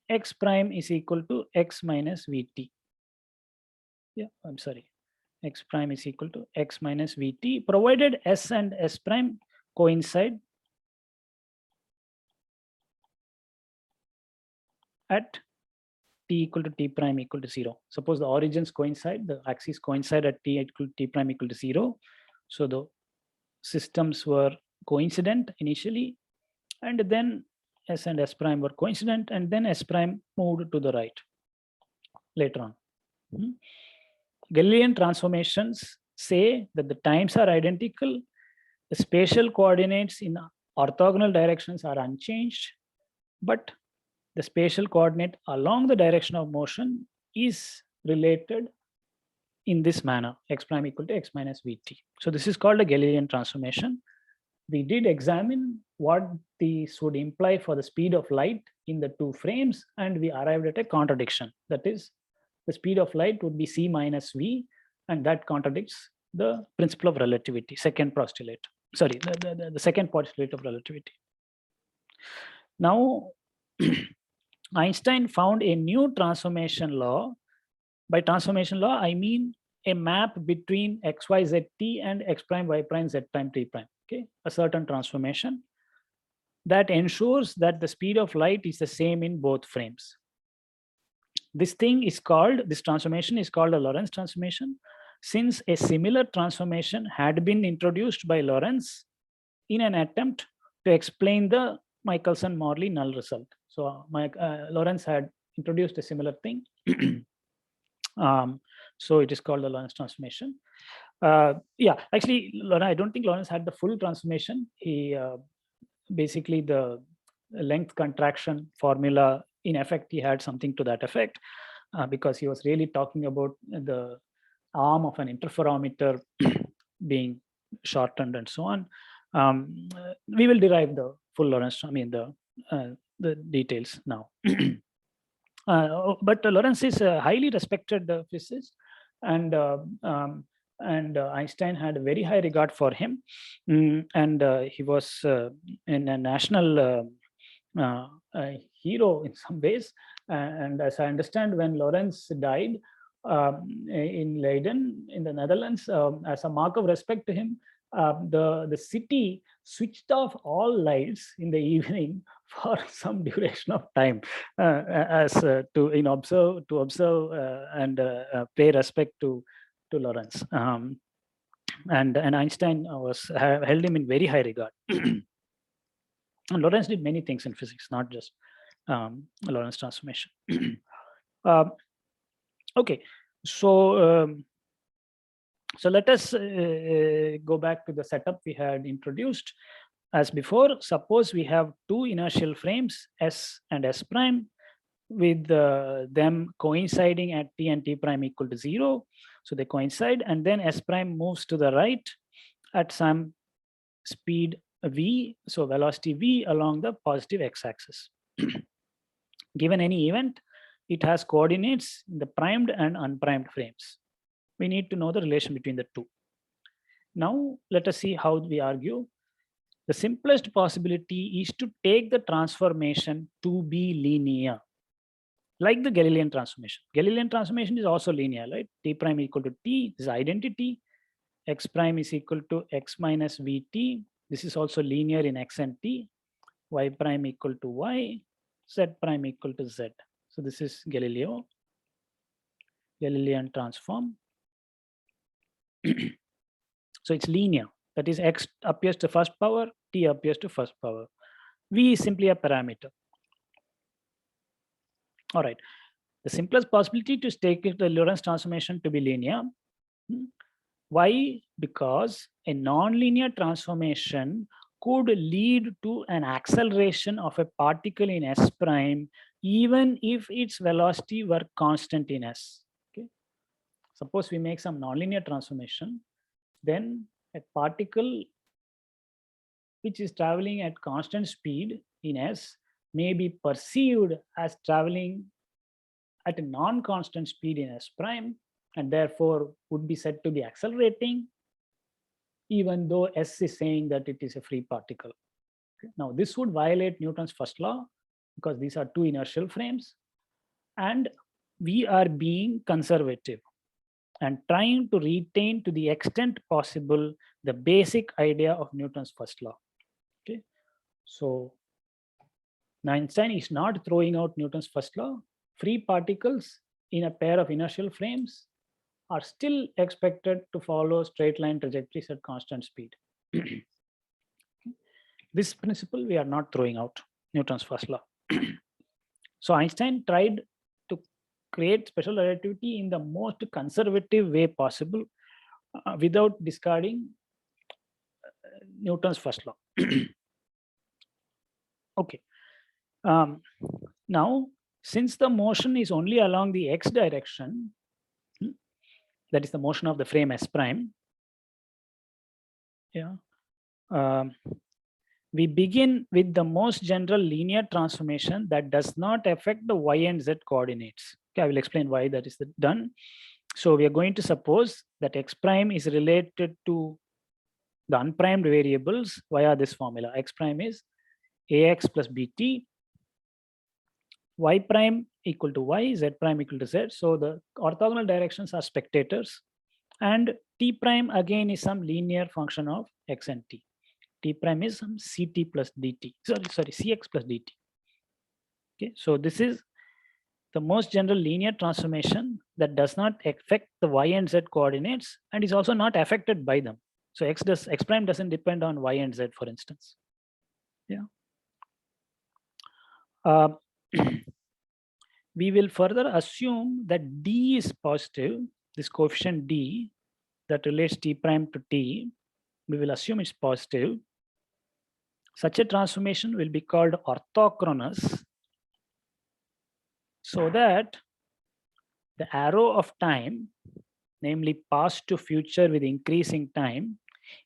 x prime is equal to x minus vt. Yeah, I'm sorry. X prime is equal to x minus vt, provided s and s prime coincide at t equal to t prime equal to 0. Suppose the origins coincide, the axes coincide at t equal to t prime equal to 0. So the systems were coincident initially, and then s and s prime were coincident, and then s prime moved to the right later on. Galilean transformations say that the times are identical, the spatial coordinates in orthogonal directions are unchanged, but the spatial coordinate along the direction of motion is related in this manner, x prime equal to x minus vt. So this is called a Galilean transformation. We did examine what this would imply for the speed of light in the two frames, and we arrived at a contradiction. That is, the speed of light would be c minus v, and that contradicts the principle of relativity, second postulate. Sorry, the second postulate of relativity. Now, Einstein found a new transformation law. By transformation law, I mean a map between xyz t and x prime y prime z prime t prime. Okay, a certain transformation that ensures that the speed of light is the same in both frames. This transformation is called a Lorentz transformation, since a similar transformation had been introduced by Lorentz in an attempt to explain the Michelson-Morley null result. So Lorentz had introduced a similar thing. So it is called the Lorentz transformation. Yeah, actually, I don't think Lorentz had the full transformation. He basically, the length contraction formula, in effect, he had something to that effect, because he was really talking about the arm of an interferometer being shortened and so on. We will derive the full Lorentz, the details now. But Lorentz is a highly respected physicist, and Einstein had a very high regard for him, and he was in a national hero in some ways. And as I understand, when Lorentz died in Leiden, in the Netherlands, as a mark of respect to him, the city switched off all lights in the evening for some duration of time, to observe and pay respect to Lorentz. And Einstein held him in very high regard. And Lorentz did many things in physics, not just Lorentz transformation. Okay, so let us go back to the setup we had introduced. As before, suppose we have two inertial frames, S and S prime, with them coinciding at t and t prime equal to 0. So they coincide, and then S prime moves to the right at some speed v, so velocity v along the positive x-axis. Given any event, it has coordinates in the primed and unprimed frames. We need to know the relation between the two. Now, let us see how we argue. The simplest possibility is to take the transformation to be linear, like the Galilean transformation. Galilean transformation is also linear, right? T prime equal to t, this is identity. X prime is equal to x minus vt. This is also linear in x and t. Y prime equal to y, z prime equal to z. So this is Galilean transform. So it's linear. That is, x appears to first power, t appears to first power. V is simply a parameter. All right. The simplest possibility to take the Lorentz transformation to be linear. Why? Because a nonlinear transformation could lead to an acceleration of a particle in S prime, even if its velocity were constant in S. Okay. Suppose we make some nonlinear transformation, then a particle which is traveling at constant speed in S may be perceived as traveling at a non-constant speed in S prime, and therefore would be said to be accelerating, even though S is saying that it is a free particle. Okay. Now, this would violate Newton's first law, because these are two inertial frames, and we are being conservative and trying to retain to the extent possible the basic idea of Newton's first law. Okay, so Einstein is not throwing out Newton's first law. Free particles in a pair of inertial frames are still expected to follow straight line trajectories at constant speed. This principle we are not throwing out, Newton's first law. So Einstein tried to create special relativity in the most conservative way possible, without discarding Newton's first law. Okay. Now, since the motion is only along the x direction, that is the motion of the frame S prime, yeah, we begin with the most general linear transformation that does not affect the y and z coordinates. Okay, I will explain why that is done. So we are going to suppose that x prime is related to the unprimed variables via this formula. X prime is ax plus bt, y prime equal to y, z prime equal to z. So the orthogonal directions are spectators, and t prime again is some linear function of x and t. T prime is some ct plus dt. Sorry, cx plus dt. Okay, so this is the most general linear transformation that does not affect the y and z coordinates and is also not affected by them. So x prime doesn't depend on y and z, for instance. Yeah. We will further assume that d is positive. This coefficient d that relates t prime to t, we will assume it's positive. Such a transformation will be called orthochronous, so that the arrow of time, namely past to future with increasing time,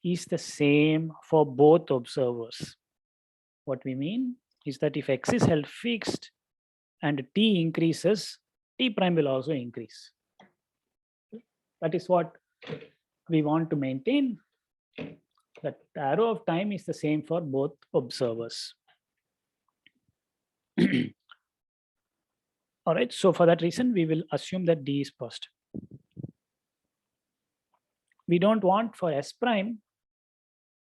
is the same for both observers. What we mean is that if x is held fixed and t increases, t prime will also increase. That is what we want to maintain, that the arrow of time is the same for both observers. All right, so for that reason, we will assume that d is positive. We don't want for S prime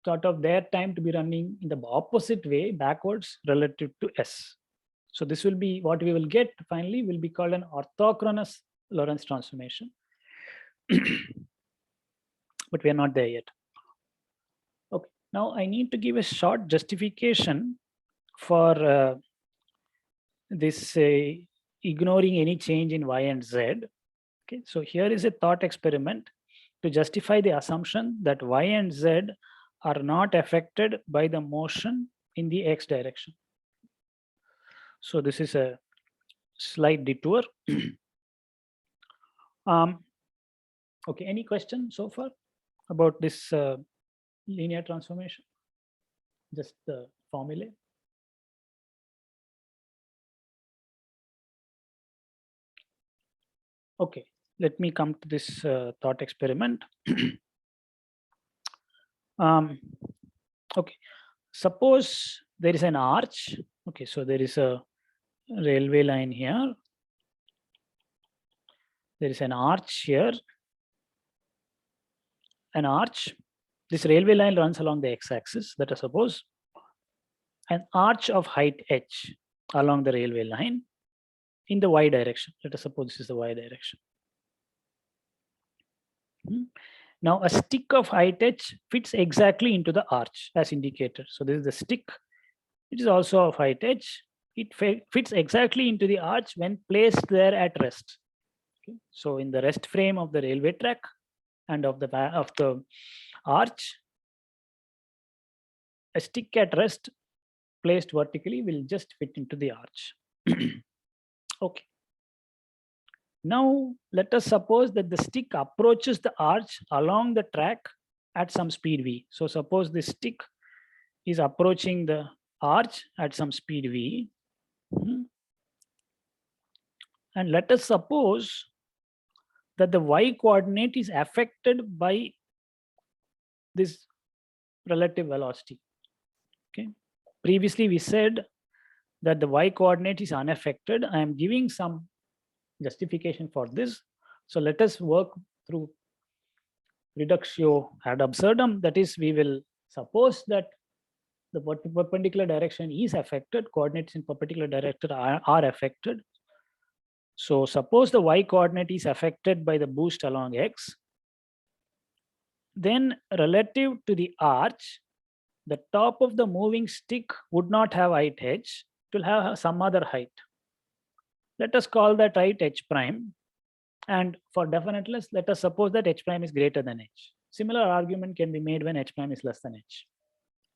sort of their time to be running in the opposite way, backwards relative to S. So this will be what we will get finally will be called an orthochronous Lorentz transformation. But we are not there yet. Okay, now I need to give a short justification for this ignoring any change in y and z. Okay, so here is a thought experiment to justify the assumption that y and z are not affected by the motion in the x direction. So this is a slight detour. Okay, any questions so far about this linear transformation? Just the formula. Okay, let me come to this thought experiment. Okay, suppose there is an arch. Okay, so there is a railway line here. There is an arch here. An arch. This railway line runs along the x-axis. Let us suppose an arch of height h along the railway line in the y direction. Let us suppose this is the y direction. Now a stick of height h fits exactly into the arch as indicated. So this is the stick. It is also of height h. It fits exactly into the arch when placed there at rest. Okay. So in the rest frame of the railway track and of the arch, a stick at rest placed vertically will just fit into the arch. Okay. Now let us suppose that the stick approaches the arch along the track at some speed v. So suppose the stick is approaching the arch at some speed v. And let us suppose that the y coordinate is affected by this relative velocity. Okay. Previously we said that the y coordinate is unaffected. I am giving some justification for this. So let us work through reductio ad absurdum. That is, we will suppose that the perpendicular direction is affected, coordinates in perpendicular direction are affected. So suppose the y coordinate is affected by the boost along x. Then relative to the arch, the top of the moving stick would not have height h, it will have some other height. Let us call that height h prime. And for definiteness, let us suppose that h prime is greater than h. Similar argument can be made when h prime is less than h.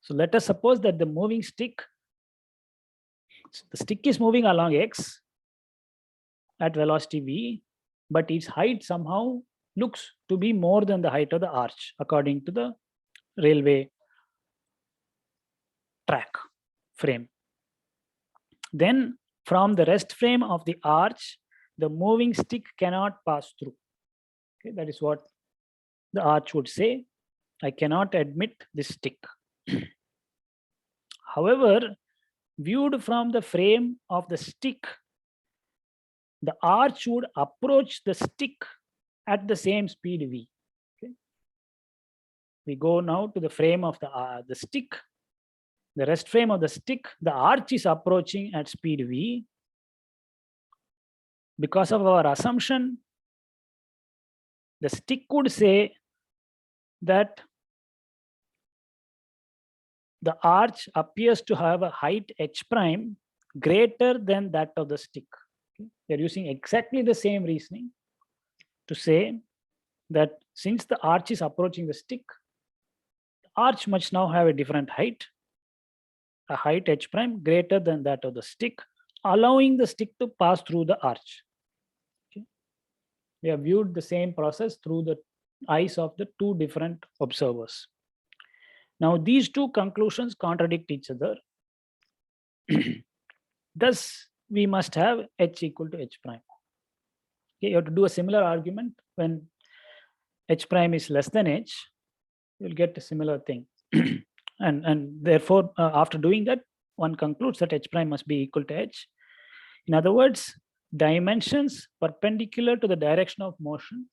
So let us suppose that the moving stick, the stick is moving along x at velocity v, but its height somehow looks to be more than the height of the arch according to the railway track frame. Then from the rest frame of the arch, the moving stick cannot pass through. Okay, that is what the arch would say. I cannot admit this stick. However, viewed from the frame of the stick, the arch would approach the stick at the same speed v. Okay. We go now to the frame of the stick. The rest frame of the stick, the arch is approaching at speed v. Because of our assumption, the stick would say that the arch appears to have a height h prime greater than that of the stick. Okay. They're using exactly the same reasoning to say that since the arch is approaching the stick, the arch must now have a different height, a height h prime greater than that of the stick, allowing the stick to pass through the arch. Okay. We have viewed the same process through the eyes of the two different observers. Now, these two conclusions contradict each other. Thus, we must have h equal to h prime. Okay, you have to do a similar argument when h prime is less than h, you'll get a similar thing. and therefore, after doing that, one concludes that h prime must be equal to h. In other words, dimensions perpendicular to the direction of motion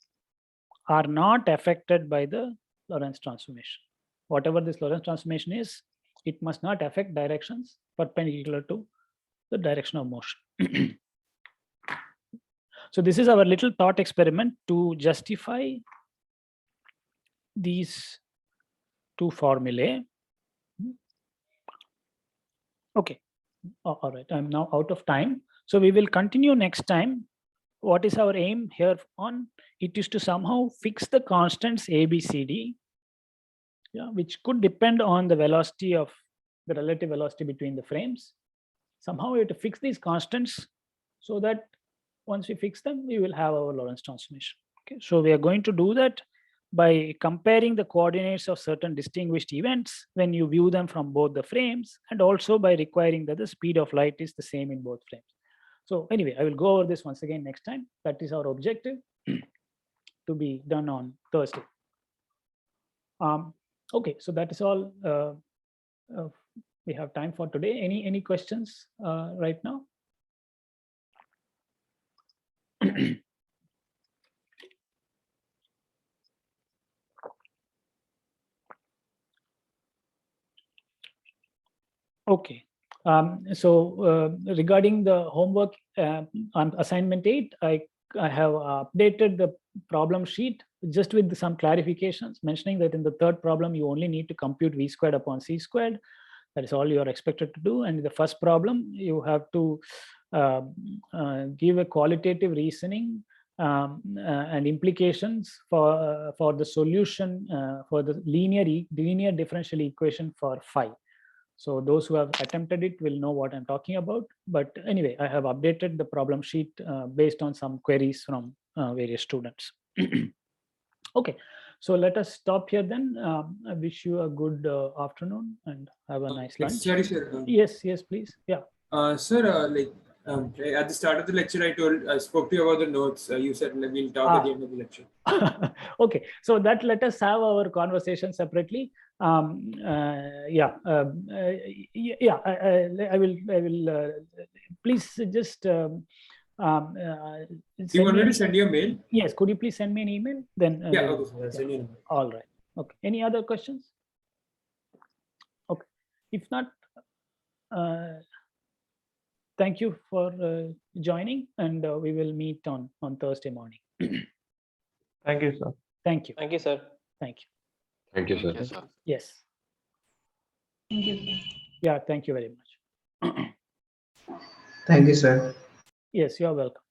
are not affected by the Lorentz transformation. Whatever this Lorentz transformation is, it must not affect directions perpendicular to the direction of motion. So this is our little thought experiment to justify these two formulae. Okay, all right, I'm now out of time. So we will continue next time. What is our aim here on? It is to somehow fix the constants A, B, C, D, yeah, which could depend on the velocity of the relative velocity between the frames. Somehow we have to fix these constants so that once we fix them, we will have our Lorentz transformation. Okay, so we are going to do that by comparing the coordinates of certain distinguished events when you view them from both the frames, and also by requiring that the speed of light is the same in both frames. So anyway, I will go over this once again next time. That is our objective to be done on Thursday. Okay, so that is all we have time for today. Any questions right now? Okay. So regarding the homework on assignment 8, I have updated the problem sheet just with some clarifications, mentioning that in the third problem, you only need to compute v squared upon c squared. That is all you are expected to do. And in the first problem, you have to give a qualitative reasoning and implications for the solution for the linear differential equation for phi. So those who have attempted it will know what I'm talking about. But anyway, I have updated the problem sheet based on some queries from various students. Okay, so let us stop here then. I wish you a good afternoon and have a nice lunch. Sorry, sir. Yes, please. Yeah. Sir, at the start of the lecture, I spoke to you about the notes. You said we'll talk at the end of the lecture. Okay, so that let us have our conversation separately. I will. Please just. Do you want me to send you a mail? Yes. Could you please send me an email? Then. Yeah. Okay. Sir, I'll send you an email. All right. Okay. Any other questions? Okay. If not. Thank you for joining, and we will meet on Thursday morning. Thank you, sir. Thank you. Thank you, sir. Thank you. Thank you, sir. Yes. Thank you. Yeah, thank you very much. Thank you, sir. Yes, you are welcome.